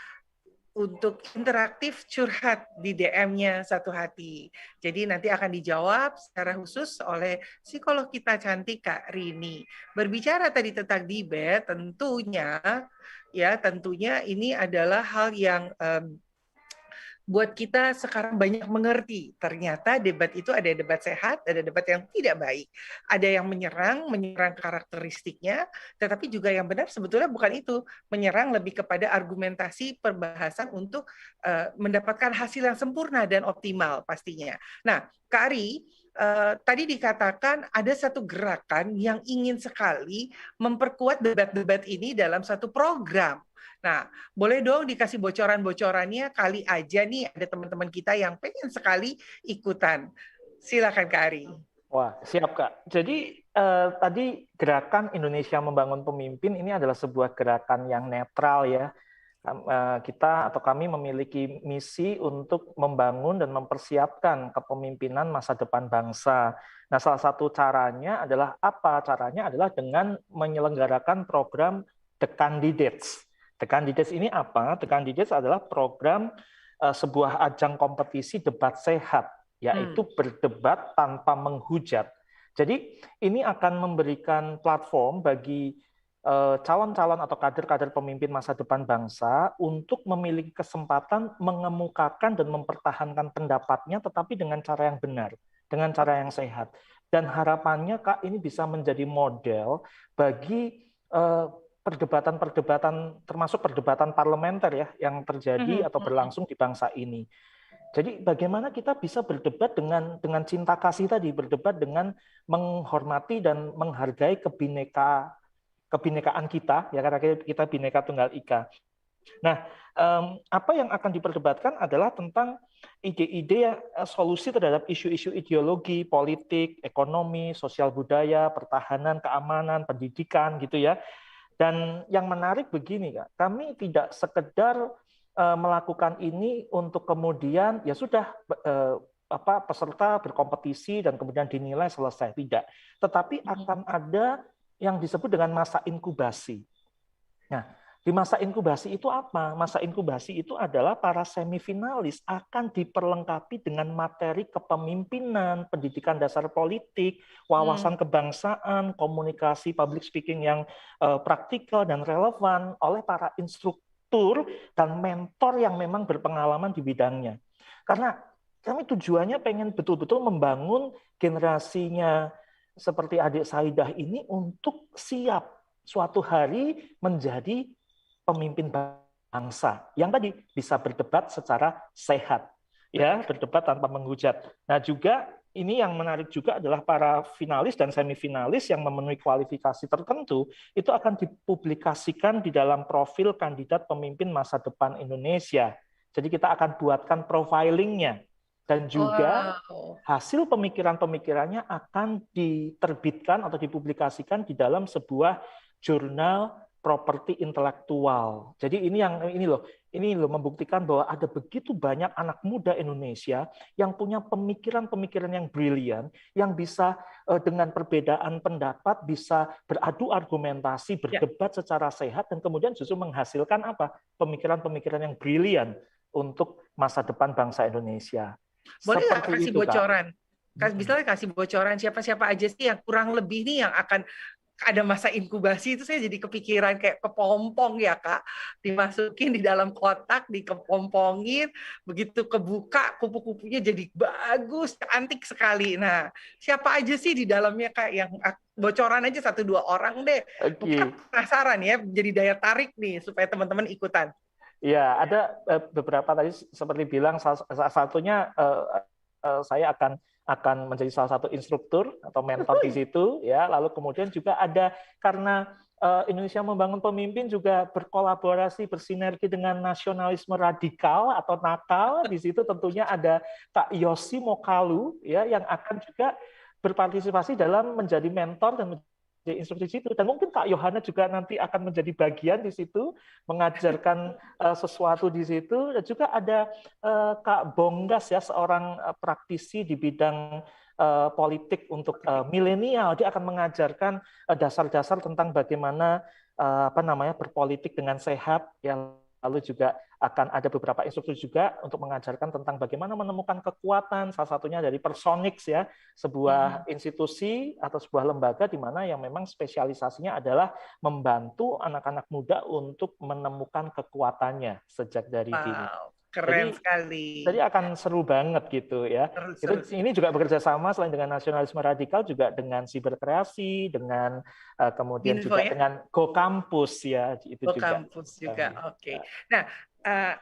untuk interaktif curhat di DM-nya Satu Hati. Jadi nanti akan dijawab secara khusus oleh psikolog kita cantik Kak Rini. Berbicara tadi tentang debate, tentunya ini adalah hal yang buat kita sekarang banyak mengerti. Ternyata debat itu ada debat sehat, ada debat yang tidak baik. Ada yang menyerang karakteristiknya, tetapi juga yang benar sebetulnya bukan itu. Menyerang lebih kepada argumentasi perbahasan untuk mendapatkan hasil yang sempurna dan optimal pastinya. Nah, Kak Ari, tadi dikatakan ada satu gerakan yang ingin sekali memperkuat debat-debat ini dalam satu program. Nah, boleh dong dikasih bocoran-bocorannya, kali aja nih ada teman-teman kita yang pengen sekali ikutan. Silakan Kak Ari. Wah, siap Kak. Jadi tadi Gerakan Indonesia Membangun Pemimpin ini adalah sebuah gerakan yang netral ya. kita atau kami memiliki misi untuk membangun dan mempersiapkan kepemimpinan masa depan bangsa. Nah, salah satu caranya adalah apa? Caranya adalah dengan menyelenggarakan program The Candidates. The Candidates ini apa? The Candidates adalah program sebuah ajang kompetisi debat sehat, yaitu berdebat tanpa menghujat. Jadi ini akan memberikan platform bagi calon-calon atau kader-kader pemimpin masa depan bangsa untuk memiliki kesempatan mengemukakan dan mempertahankan pendapatnya, tetapi dengan cara yang benar, dengan cara yang sehat. Dan harapannya, Kak, ini bisa menjadi model bagi perdebatan-perdebatan, termasuk perdebatan parlementer ya, yang terjadi atau berlangsung di bangsa ini. Jadi bagaimana kita bisa berdebat dengan cinta kasih tadi, berdebat dengan menghormati dan menghargai kebinekaan kita, ya, karena kita Bhinneka Tunggal Ika. Nah, apa yang akan diperdebatkan adalah tentang ide-ide solusi terhadap isu-isu ideologi, politik, ekonomi, sosial budaya, pertahanan, keamanan, pendidikan, gitu ya. Dan yang menarik begini, Kak, kami tidak sekedar melakukan ini untuk kemudian ya sudah peserta berkompetisi dan kemudian dinilai selesai, tidak. Tetapi akan ada yang disebut dengan masa inkubasi. Nah, di masa inkubasi itu apa? Masa inkubasi itu adalah para semifinalis akan diperlengkapi dengan materi kepemimpinan, pendidikan dasar politik, wawasan kebangsaan, komunikasi, public speaking yang praktikal dan relevan oleh para instruktur dan mentor yang memang berpengalaman di bidangnya. Karena kami tujuannya pengen betul-betul membangun generasinya seperti adik Saidah ini untuk siap suatu hari menjadi pemimpin bangsa yang tadi bisa berdebat secara sehat, ya, berdebat tanpa menghujat. Nah, juga ini yang menarik juga adalah para finalis dan semifinalis yang memenuhi kualifikasi tertentu itu akan dipublikasikan di dalam profil kandidat pemimpin masa depan Indonesia. Jadi kita akan buatkan profilingnya. Dan juga hasil pemikiran-pemikirannya akan diterbitkan atau dipublikasikan di dalam sebuah jurnal properti intelektual. Jadi ini loh membuktikan bahwa ada begitu banyak anak muda Indonesia yang punya pemikiran-pemikiran yang brilian, yang bisa dengan perbedaan pendapat bisa beradu argumentasi, berdebat secara sehat, dan kemudian justru menghasilkan apa? Pemikiran-pemikiran yang brilian untuk masa depan bangsa Indonesia. Boleh nggak kasih itu, bocoran? Misalnya kasih bocoran siapa-siapa aja sih yang kurang lebih nih yang akan ada masa inkubasi. Itu saya jadi kepikiran kayak kepompong ya, Kak. Dimasukin di dalam kotak, dikepompongin, begitu kebuka kupu-kupunya jadi bagus, cantik sekali. Nah, siapa aja sih di dalamnya, Kak, yang bocoran aja 1-2 orang deh. Bukan penasaran ya, jadi daya tarik nih supaya teman-teman ikutan. Ya, ada beberapa tadi seperti bilang salah satunya saya akan menjadi salah satu instruktur atau mentor di situ, ya. Lalu kemudian juga ada karena Indonesia Membangun Pemimpin juga berkolaborasi bersinergi dengan nasionalisme radikal atau nakal. Di situ tentunya ada Kak Yosi Mokalu, ya, yang akan juga berpartisipasi dalam menjadi mentor dan instruksi situ, dan mungkin Kak Yohana juga nanti akan menjadi bagian di situ mengajarkan sesuatu di situ, dan juga ada Kak Bonggas, ya, seorang praktisi di bidang politik untuk milenial. Dia akan mengajarkan dasar-dasar tentang bagaimana berpolitik dengan sehat, ya. Lalu juga akan ada beberapa instruktur juga untuk mengajarkan tentang bagaimana menemukan kekuatan, salah satunya dari Personix, ya, sebuah institusi atau sebuah lembaga di mana yang memang spesialisasinya adalah membantu anak-anak muda untuk menemukan kekuatannya sejak dari dini. Keren sekali. Jadi akan seru banget gitu, ya. Ini juga bekerja sama selain dengan nasionalisme radikal juga dengan Siberkreasi, dengan kemudian Info, juga ya? Dengan Go Campus, ya, itu Go juga. Campus juga. Oke. Nah,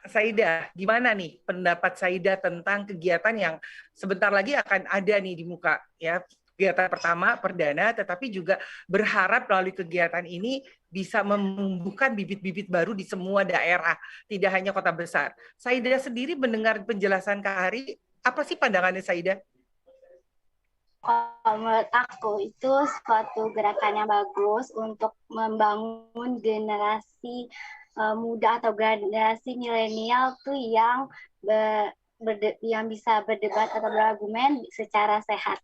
Saidah, gimana nih pendapat Saidah tentang kegiatan yang sebentar lagi akan ada nih di muka, ya? Kegiatan pertama perdana, tetapi juga berharap melalui kegiatan ini bisa menumbuhkan bibit-bibit baru di semua daerah, tidak hanya kota besar. Saidah sendiri mendengar penjelasan Kak Hari, apa sih pandangannya Saidah? Menurut aku itu suatu gerakan yang bagus untuk membangun generasi muda atau generasi milenial tuh yang yang bisa berdebat atau berargumen secara sehat.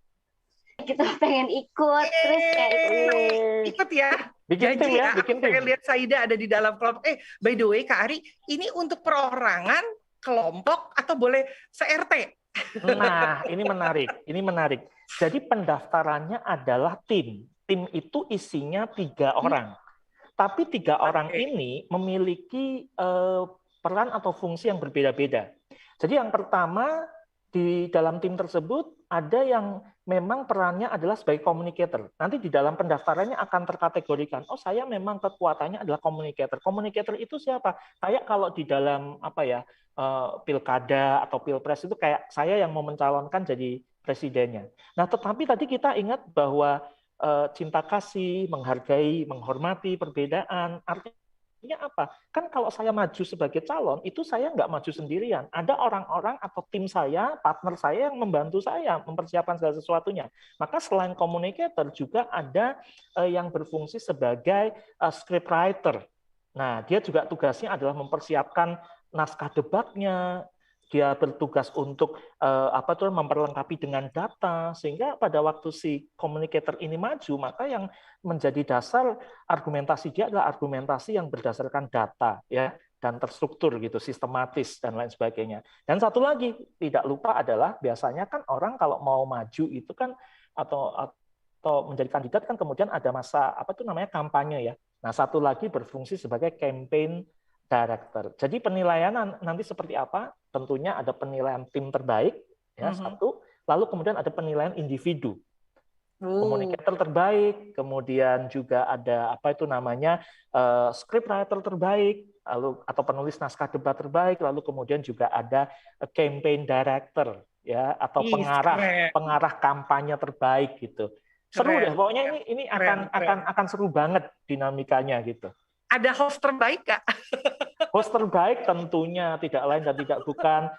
Kita pengen ikut, terus kayak ikut ya. Bikin tim ya, bikin tim. Pengen lihat Saida ada di dalam kelompok. By the way, Kak Ari, ini untuk perorangan, kelompok, atau boleh se-RT? Nah, ini menarik. Jadi pendaftarannya adalah tim. Tim itu isinya 3 orang. Tapi 3 orang ini memiliki peran atau fungsi yang berbeda-beda. Jadi yang pertama, di dalam tim tersebut ada yang memang perannya adalah sebagai communicator. Nanti di dalam pendaftarannya akan terkategorikan, oh saya memang kekuatannya adalah communicator. Communicator itu siapa? Kayak kalau di dalam pilkada atau pilpres itu kayak saya yang mau mencalonkan jadi presidennya. Nah, tetapi tadi kita ingat bahwa cinta kasih, menghargai, menghormati perbedaan, artinya apa? Kan kalau saya maju sebagai calon, itu saya nggak maju sendirian. Ada orang-orang atau tim saya, partner saya yang membantu saya mempersiapkan segala sesuatunya. Maka selain communicator juga ada yang berfungsi sebagai scriptwriter. Nah, dia juga tugasnya adalah mempersiapkan naskah debatnya. Dia bertugas untuk memperlengkapi dengan data, sehingga pada waktu si communicator ini maju, maka yang menjadi dasar argumentasi dia adalah argumentasi yang berdasarkan data, ya, dan terstruktur gitu, sistematis dan lain sebagainya. Dan satu lagi tidak lupa adalah biasanya kan orang kalau mau maju itu kan atau menjadi kandidat kan kemudian ada masa kampanye ya. Nah, satu lagi berfungsi sebagai campaign director. Jadi penilaian nanti seperti apa? Tentunya ada penilaian tim terbaik, ya, satu. Lalu kemudian ada penilaian individu. Komunikator terbaik, kemudian juga ada scriptwriter terbaik, lalu atau penulis naskah debat terbaik, lalu kemudian juga ada campaign director, ya, atau pengarah kampanye terbaik gitu. Seru deh, pokoknya ini akan seru banget dinamikanya gitu. Ada host terbaik, Kak? Host terbaik tentunya tidak lain dan tidak bukan.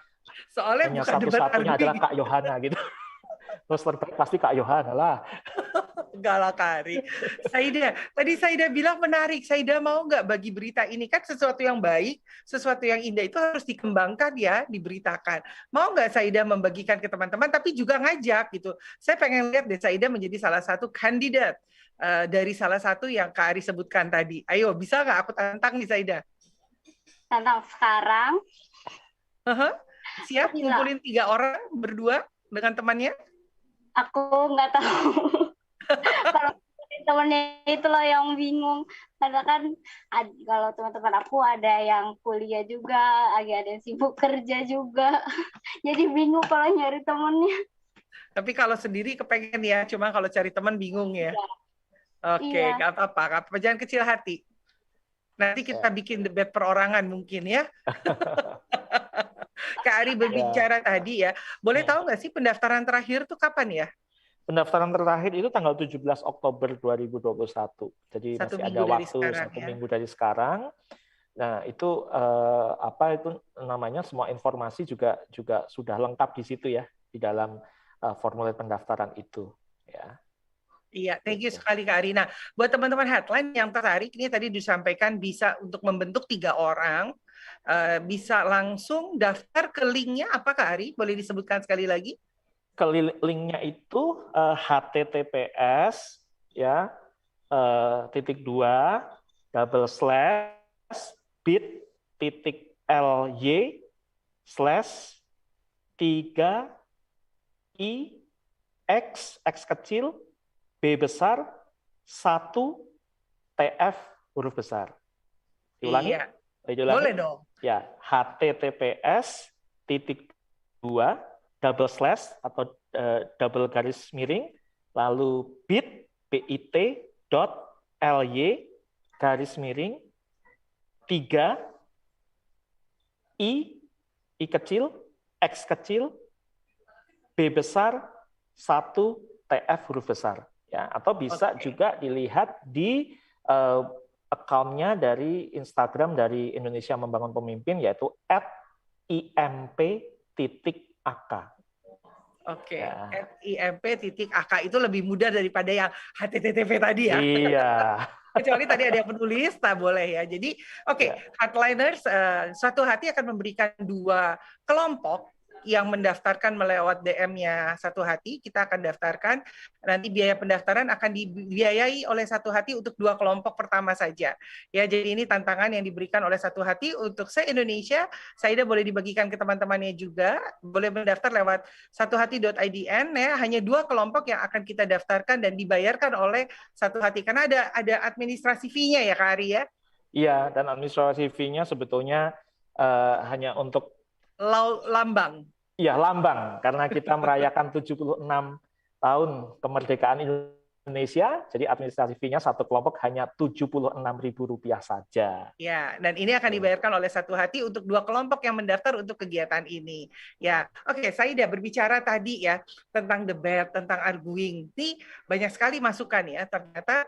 Soalnya hanya satu-satunya adalah Kak Yohana gitu. Host terbaik pasti Kak Yohana lah. Enggak lah, Kari. Saida, tadi Saida bilang menarik. Saida mau nggak bagi berita ini? Kan sesuatu yang baik, sesuatu yang indah itu harus dikembangkan ya, diberitakan. Mau nggak Saida membagikan ke teman-teman, tapi juga ngajak gitu. Saya pengen lihat deh Saida menjadi salah satu kandidat dari salah satu yang Kak Ari sebutkan tadi. Ayo, bisa nggak aku tantang nih Saida? Tantang sekarang. Siap ngumpulin 3 orang berdua dengan temannya? Aku nggak tahu. Kalau temennya itu loh yang bingung. Karena kan kalau teman-teman aku ada yang kuliah juga, ada yang sibuk kerja juga. Jadi bingung kalau nyari temennya. Tapi kalau sendiri kepengen ya, cuma kalau cari teman bingung ya. Oke, nggak apa-apa. Jangan kecil hati. Nanti kita bikin debat perorangan mungkin ya. Kak Ari berbicara tadi ya. Boleh tahu nggak sih pendaftaran terakhir tuh kapan ya? Pendaftaran terakhir itu tanggal 17 Oktober 2021. Jadi masih ada waktu 1 minggu dari sekarang. Nah, itu semua informasi juga sudah lengkap di situ ya, di dalam formulir pendaftaran itu ya. Iya, thank you sekali Kak Ari. Nah, buat teman-teman Headline yang tertarik, ini tadi disampaikan bisa untuk membentuk 3 orang, bisa langsung daftar ke linknya apa Kak Ari? Boleh disebutkan sekali lagi? Ke linknya itu https ya /bit.ly/3ix kecil B besar 1 TF huruf besar. Diulangi? Iya. Boleh dong. Ya, https:// atau double garis miring lalu bit.ly garis miring 3 I kecil X kecil B besar 1 TF huruf besar. Ya, atau bisa juga dilihat di account-nya dari Instagram dari Indonesia Membangun Pemimpin, yaitu @imp.ak. Oke, Ya. FIMP.AK itu lebih mudah daripada yang HTTP tadi ya. Iya. Kecuali tadi ada yang penulis, tak boleh ya. Jadi, oke, Ya. Hardliners, Suatu Hati akan memberikan 2 kelompok yang mendaftarkan melewat DM-nya Satu Hati. Kita akan daftarkan, nanti biaya pendaftaran akan dibiayai oleh Satu Hati untuk 2 kelompok pertama saja. Ya, jadi ini tantangan yang diberikan oleh Satu Hati untuk se-Indonesia. Saida boleh dibagikan ke teman-temannya juga, boleh mendaftar lewat satuhati.idn ya, hanya 2 kelompok yang akan kita daftarkan dan dibayarkan oleh Satu Hati karena ada administrasi fee-nya ya Kak Ari ya. Iya, dan administrasi fee-nya sebetulnya hanya untuk Lambang. Iya, lambang, karena kita merayakan 76 tahun kemerdekaan Indonesia, jadi administrasi fee-nya satu kelompok hanya Rp76.000 saja. Ya, dan ini akan dibayarkan oleh Satu Hati untuk 2 kelompok yang mendaftar untuk kegiatan ini. Ya, oke, Saida berbicara tadi ya tentang debat, tentang arguing. Ini banyak sekali masukan ya. Ternyata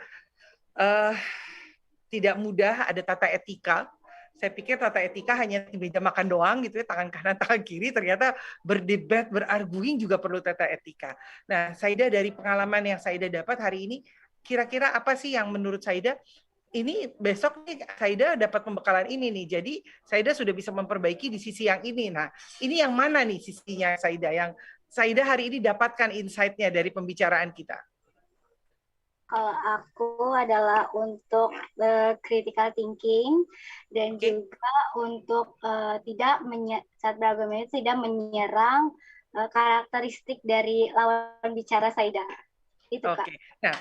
tidak mudah, ada tata etika. Saya pikir tata etika hanya di meja makan doang gitu ya, tangan kanan, tangan kiri, ternyata berdebat, berarguing juga perlu tata etika. Nah, Saida dari pengalaman yang Saida dapat hari ini, kira-kira apa sih yang menurut Saida, ini besok nih Saida dapat pembekalan ini nih, jadi Saida sudah bisa memperbaiki di sisi yang ini. Nah, ini yang mana nih sisinya Saida, yang Saida hari ini dapatkan insight-nya dari pembicaraan kita? Kalau aku adalah untuk critical thinking dan juga untuk saat beragama itu tidak menyerang karakteristik dari lawan bicara Saida. Itu Kak. Nah,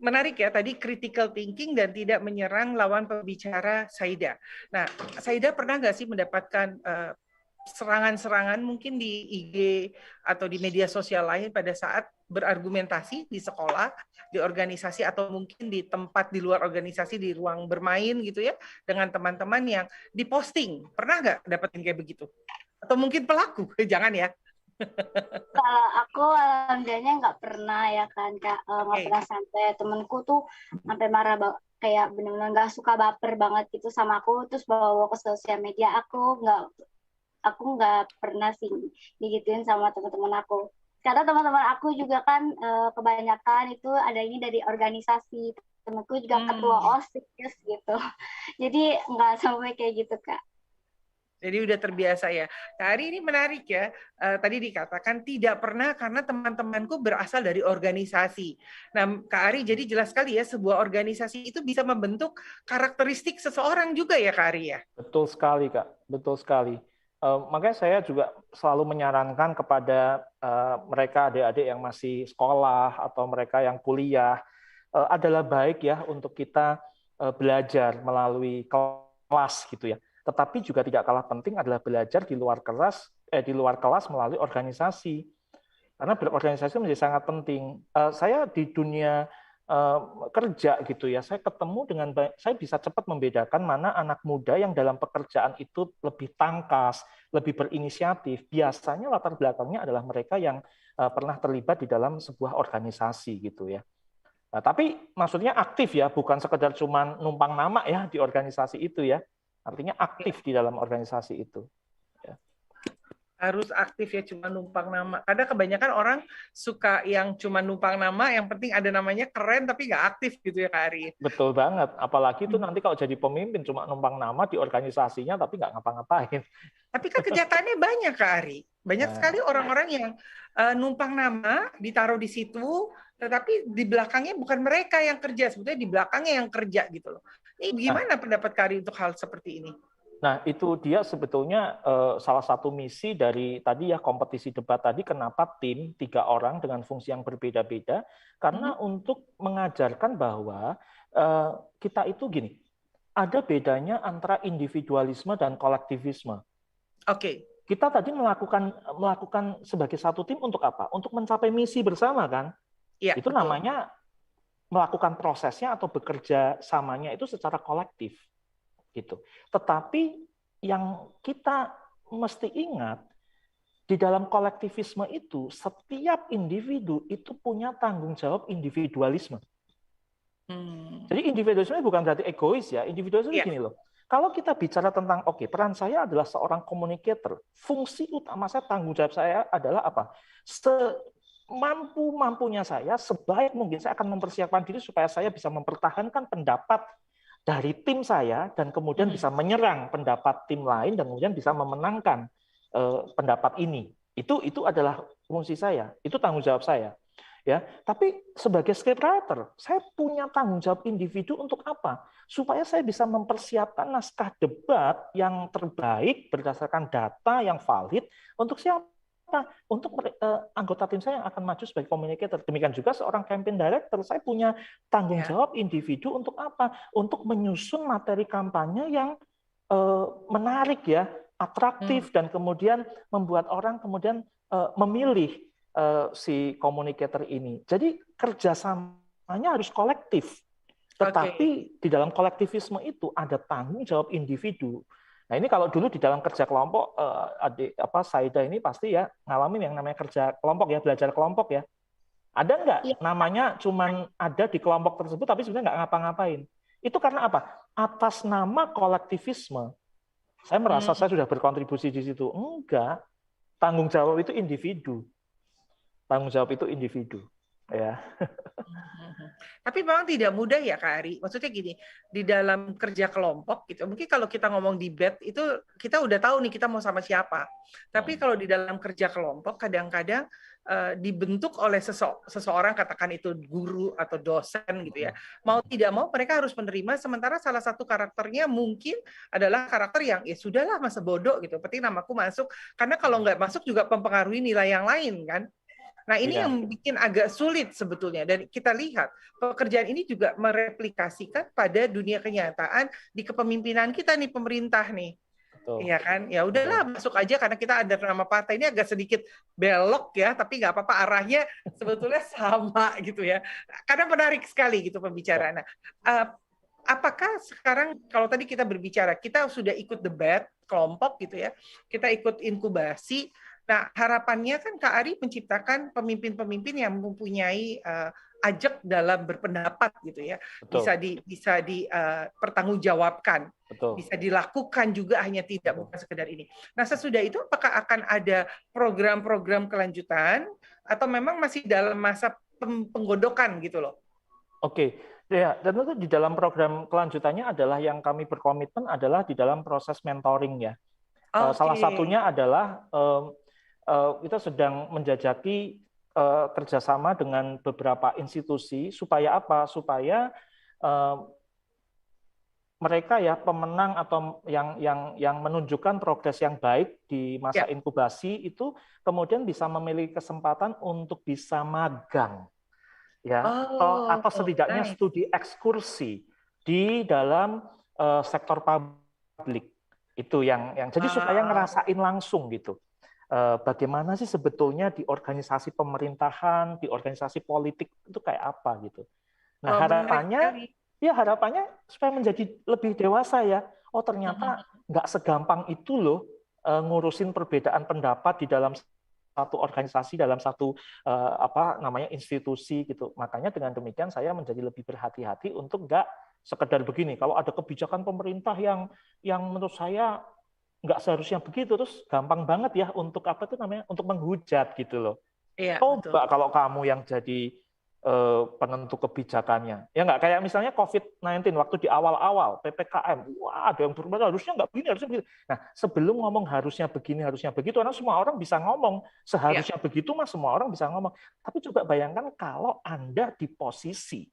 menarik ya tadi critical thinking dan tidak menyerang lawan pembicara Saida. Nah, Saida pernah nggak sih mendapatkan serangan-serangan mungkin di IG atau di media sosial lain pada saat berargumentasi di sekolah, di organisasi, atau mungkin di tempat di luar organisasi, di ruang bermain gitu ya, dengan teman-teman yang diposting. Pernah nggak dapetin kayak begitu? Atau mungkin pelaku? Jangan ya. Kalau aku alhamdulillahnya nggak pernah ya kan Kak, nggak pernah sampai temenku tuh sampai marah kayak benar-benar nggak suka, baper banget gitu sama aku, terus bawa ke sosial media. Aku nggak pernah sih digituin sama teman-teman aku. Karena teman-teman aku juga kan kebanyakan itu adanya dari organisasi. Temanku juga ketua OSIS gitu. Jadi nggak sampai kayak gitu Kak. Jadi udah terbiasa ya. Kak Ari ini menarik ya. Tadi dikatakan tidak pernah karena teman-temanku berasal dari organisasi. Nah, Kak Ari, jadi jelas sekali ya sebuah organisasi itu bisa membentuk karakteristik seseorang juga ya Kak Ari ya. Betul sekali Kak, betul sekali. Makanya saya juga selalu menyarankan kepada mereka adik-adik yang masih sekolah atau mereka yang kuliah, adalah baik ya untuk kita belajar melalui kelas gitu ya. Tetapi juga tidak kalah penting adalah belajar di luar kelas melalui organisasi. Karena berorganisasi menjadi sangat penting. Saya di dunia kerja gitu ya, saya ketemu dengan saya bisa cepat membedakan mana anak muda yang dalam pekerjaan itu lebih tangkas, lebih berinisiatif. Biasanya latar belakangnya adalah mereka yang pernah terlibat di dalam sebuah organisasi gitu ya. Nah, tapi maksudnya aktif ya, bukan sekedar cuma numpang nama ya di organisasi itu ya. Artinya aktif di dalam organisasi itu. Harus aktif ya, cuma numpang nama. Kadang kebanyakan orang suka yang cuma numpang nama, yang penting ada namanya keren tapi nggak aktif gitu ya Kak Ari. Betul banget. Apalagi itu nanti kalau jadi pemimpin cuma numpang nama di organisasinya tapi nggak ngapa-ngapain. Tapi kan kenyataannya banyak Kak Ari. Banyak sekali orang-orang yang numpang nama, ditaruh di situ, tetapi di belakangnya bukan mereka yang kerja, sebetulnya di belakangnya yang kerja gitu loh. Ini gimana pendapat Kak Ari untuk hal seperti ini? Nah, itu dia sebetulnya salah satu misi dari tadi ya kompetisi debat tadi, kenapa tim 3 orang dengan fungsi yang berbeda-beda, karena untuk mengajarkan bahwa kita itu gini, ada bedanya antara individualisme dan kolektivisme. Oke. Kita tadi melakukan sebagai satu tim untuk apa? Untuk mencapai misi bersama kan? Ya, itu betul. Namanya melakukan prosesnya atau bekerja samanya itu secara kolektif. Gitu. Tetapi yang kita mesti ingat, di dalam kolektivisme itu setiap individu itu punya tanggung jawab individualisme. Jadi individualisme bukan berarti egois ya. Individualisme gini loh. Kalau kita bicara tentang, oke, peran saya adalah seorang communicator, fungsi utama saya, tanggung jawab saya adalah apa? Semampu-mampunya saya, sebaik mungkin saya akan mempersiapkan diri supaya saya bisa mempertahankan pendapat dari tim saya dan kemudian bisa menyerang pendapat tim lain dan kemudian bisa memenangkan pendapat ini. Itu adalah fungsi saya, itu tanggung jawab saya. Ya, tapi sebagai scriptwriter, saya punya tanggung jawab individu untuk apa? Supaya saya bisa mempersiapkan naskah debat yang terbaik berdasarkan data yang valid untuk siapa? Untuk anggota tim saya yang akan maju sebagai communicator. Demikian juga seorang campaign director, saya punya tanggung jawab individu untuk apa? Untuk menyusun materi kampanye yang menarik ya, atraktif dan kemudian membuat orang kemudian memilih si communicator ini. Jadi kerjasamanya harus kolektif. Tetapi di dalam kolektivisme itu ada tanggung jawab individu. Nah ini kalau dulu di dalam kerja kelompok, Saida ini pasti ya ngalamin yang namanya kerja kelompok ya, belajar kelompok ya. Ada nggak namanya cuman ada di kelompok tersebut tapi sebenarnya nggak ngapa-ngapain. Itu karena apa? Atas nama kolektivisme, saya merasa saya sudah berkontribusi di situ. Enggak, tanggung jawab itu individu. Tanggung jawab itu individu, ya. Tapi memang tidak mudah ya Kak Ari. Maksudnya gini, di dalam kerja kelompok gitu. Mungkin kalau kita ngomong debate itu kita udah tahu nih kita mau sama siapa. Tapi kalau di dalam kerja kelompok kadang-kadang dibentuk oleh seseorang, katakan itu guru atau dosen gitu ya. Mau tidak mau mereka harus menerima, sementara salah satu karakternya mungkin adalah karakter yang ya sudahlah masa bodoh gitu. Penting namaku masuk, karena kalau nggak masuk juga mempengaruhi nilai yang lain kan. Nah, ini yang bikin agak sulit sebetulnya. Dan kita lihat, pekerjaan ini juga mereplikasikan pada dunia kenyataan di kepemimpinan kita nih, pemerintah nih. Iya kan? Ya udahlah, masuk aja karena kita ada nama partai ini agak sedikit belok ya, tapi nggak apa-apa, arahnya sebetulnya sama gitu ya. Karena menarik sekali gitu pembicaraan. Nah, apakah sekarang kalau tadi kita berbicara, kita sudah ikut debat kelompok gitu ya, kita ikut inkubasi. Nah, harapannya kan Kak Ari menciptakan pemimpin-pemimpin yang mempunyai ajak dalam berpendapat gitu ya. Betul. Bisa dipertanggungjawabkan. Bisa dilakukan juga, hanya tidak bukan sekedar ini. Nah, sesudah itu apakah akan ada program-program kelanjutan atau memang masih dalam masa penggodokan gitu loh? Oke. Ya, dan itu di dalam program kelanjutannya adalah yang kami berkomitmen adalah di dalam proses mentoring ya. Salah satunya adalah kita sedang menjajaki kerjasama dengan beberapa institusi supaya apa? Supaya mereka ya pemenang atau yang menunjukkan progres yang baik di masa inkubasi itu kemudian bisa memiliki kesempatan untuk bisa magang, ya, atau setidaknya studi ekskursi di dalam sektor publik itu yang jadi supaya ngerasain langsung gitu. Bagaimana sih sebetulnya di organisasi pemerintahan, di organisasi politik itu kayak apa gitu. Nah, harapannya supaya menjadi lebih dewasa ya. Oh, ternyata nggak segampang itu loh ngurusin perbedaan pendapat di dalam satu organisasi, dalam satu institusi gitu. Makanya dengan demikian saya menjadi lebih berhati-hati untuk nggak sekedar begini. Kalau ada kebijakan pemerintah yang menurut saya nggak seharusnya begitu, terus gampang banget ya untuk untuk menghujat gitu loh. Coba kalau kamu yang jadi penentu kebijakannya, ya nggak kayak misalnya COVID-19 waktu di awal-awal PPKM, wah ada yang berubah, harusnya nggak begini, harusnya begitu. Nah, sebelum ngomong harusnya begini, harusnya begitu, karena semua orang bisa ngomong seharusnya begitu, mas semua orang bisa ngomong. Tapi coba bayangkan kalau Anda di posisi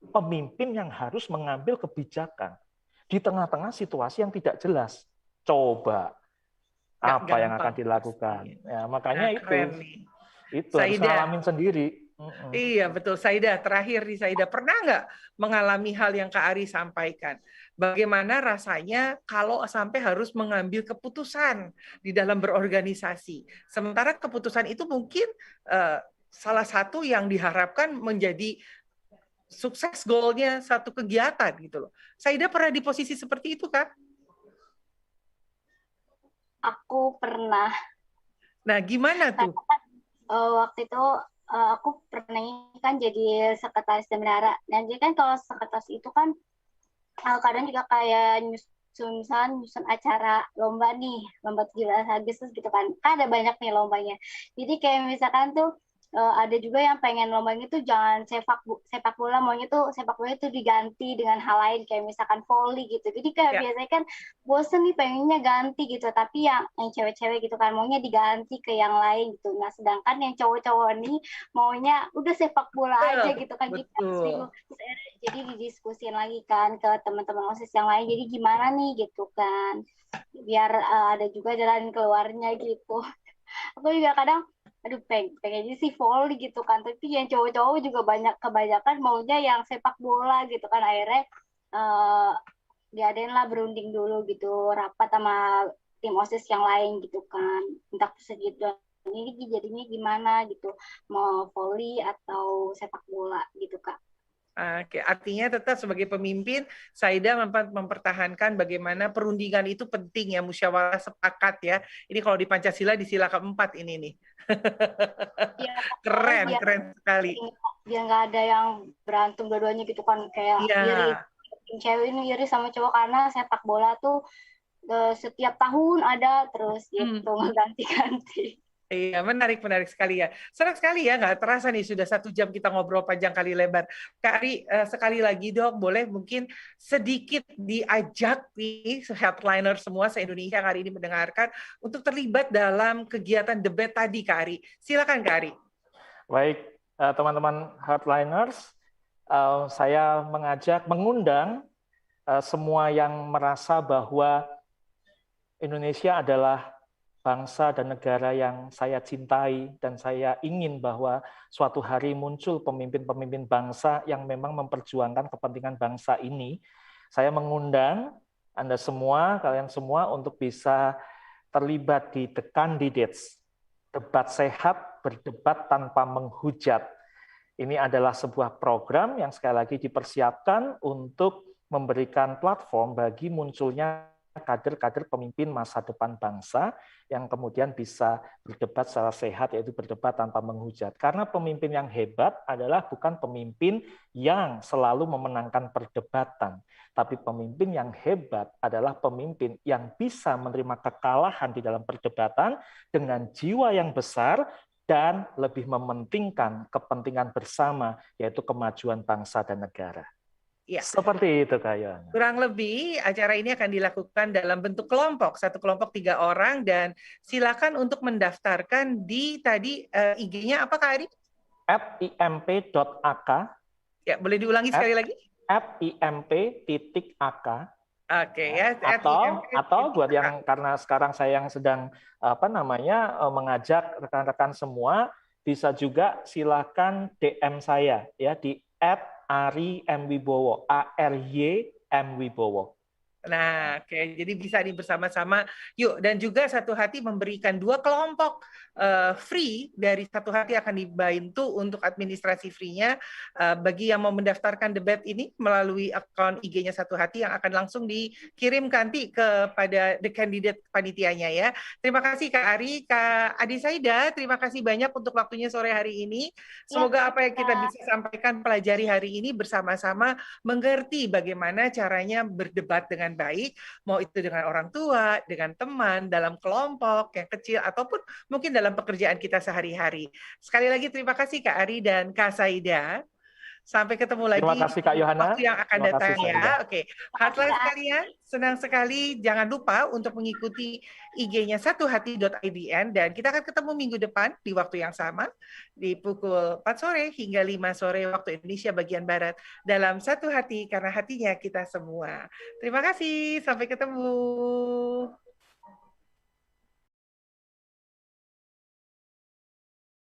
pemimpin yang harus mengambil kebijakan di tengah-tengah situasi yang tidak jelas. Coba apa yang akan dilakukan? Ya, makanya itu harus ngalamin sendiri. Iya betul. Saida, terakhir nih Saida, pernah nggak mengalami hal yang Kak Ari sampaikan? Bagaimana rasanya kalau sampai harus mengambil keputusan di dalam berorganisasi? Sementara keputusan itu mungkin salah satu yang diharapkan menjadi sukses goalnya satu kegiatan gitu loh. Saida pernah di posisi seperti itu Kak? Aku pernah. Nah, gimana tuh? Waktu itu aku pernah kan jadi sekretaris bendahara. Dan jadi kan kalau sekretaris itu kan kadang juga kayak nyusun acara lomba nih, lomba 17 Agustus gitu kan ada banyak nih lombanya. Jadi kayak misalkan tuh ada juga yang pengen lombanya tuh jangan sepak bola, maunya tuh sepak bola itu diganti dengan hal lain kayak misalkan volley gitu. Jadi kayak biasanya kan bosen nih pengennya ganti gitu, tapi yang cewek-cewek gitu kan maunya diganti ke yang lain gitu. Nah sedangkan yang cowok-cowok nih maunya udah sepak bola aja gitu kan. Jadi didiskusin lagi kan ke teman-teman OSIS yang lain. Jadi gimana nih gitu kan, biar ada juga jalan keluarnya gitu. Aku juga kadang aduh pengennya sih volley gitu kan, tapi yang cowok-cowok juga kebanyakan maunya yang sepak bola gitu kan. Akhirnya diadain lah berunding dulu gitu, rapat sama tim OSIS yang lain gitu kan, minta persetujuan ini jadinya gimana gitu, mau volley atau sepak bola gitu Kak. Oke, artinya tetap sebagai pemimpin, Saida mempertahankan bagaimana perundingan itu penting ya, musyawarah sepakat ya. Ini kalau di Pancasila di sila keempat ini nih. Ya, keren sekali. Biar nggak ada yang berantem dua-duanya gitu kan, kayak iri cewek ini iri sama cowok karena sepak bola tuh setiap tahun ada terus gitu, ganti-ganti. Iya, menarik sekali ya. Senang sekali ya, nggak terasa nih sudah 1 jam kita ngobrol panjang kali lebar. Kak Ari, sekali lagi dong, boleh mungkin sedikit diajak nih headliner semua se-Indonesia hari ini mendengarkan untuk terlibat dalam kegiatan debat tadi, Kak Ari. Silakan, Kak Ari. Baik, teman-teman headliners, saya mengundang semua yang merasa bahwa Indonesia adalah bangsa dan negara yang saya cintai, dan saya ingin bahwa suatu hari muncul pemimpin-pemimpin bangsa yang memang memperjuangkan kepentingan bangsa ini. Saya mengundang Anda semua, kalian semua untuk bisa terlibat di The Candidates, debat sehat, berdebat tanpa menghujat. Ini adalah sebuah program yang sekali lagi dipersiapkan untuk memberikan platform bagi munculnya kader-kader pemimpin masa depan bangsa yang kemudian bisa berdebat secara sehat, yaitu berdebat tanpa menghujat. Karena pemimpin yang hebat adalah bukan pemimpin yang selalu memenangkan perdebatan, tapi pemimpin yang hebat adalah pemimpin yang bisa menerima kekalahan di dalam perdebatan dengan jiwa yang besar dan lebih mementingkan kepentingan bersama, yaitu kemajuan bangsa dan negara. Ya. Seperti itu, Kak Yohana. Kurang lebih acara ini akan dilakukan dalam bentuk kelompok, 1 kelompok 3 orang, dan silakan untuk mendaftarkan di tadi IG-nya apa Kak Ari? @imp.ak. Ya, boleh diulangi sekali lagi? @imp.ak. Oke ya. Atau buat yang karena sekarang saya yang sedang mengajak rekan-rekan semua, bisa juga silakan DM saya ya di @Ari M. Wibowo, ARY M. Wibowo. Nah, oke, jadi bisa nih bersama-sama. Yuk, dan juga Satu Hati memberikan 2 kelompok free. Dari Satu Hati akan dibantu untuk administrasi free-nya bagi yang mau mendaftarkan debat ini melalui akun IG-nya Satu Hati yang akan langsung dikirim nanti kepada the candidate panitianya ya. Terima kasih Kak Ari, Kak Adi Saida, terima kasih banyak untuk waktunya sore hari ini. Semoga apa yang kita bisa sampaikan pelajari hari ini bersama-sama mengerti bagaimana caranya berdebat dengan baik, mau itu dengan orang tua, dengan teman, dalam kelompok yang kecil, ataupun mungkin dalam pekerjaan kita sehari-hari. Sekali lagi terima kasih Kak Ari dan Kak Saida. Sampai ketemu lagi. Terima kasih Kak Yohana. Waktu yang akan datang ya. Oke. Hadirin sekalian, senang sekali. Jangan lupa untuk mengikuti IG-nya satuhati.idn, dan kita akan ketemu minggu depan di waktu yang sama di pukul 4 sore hingga 5 sore waktu Indonesia bagian Barat dalam Satu Hati, karena hatinya kita semua. Terima kasih. Sampai ketemu.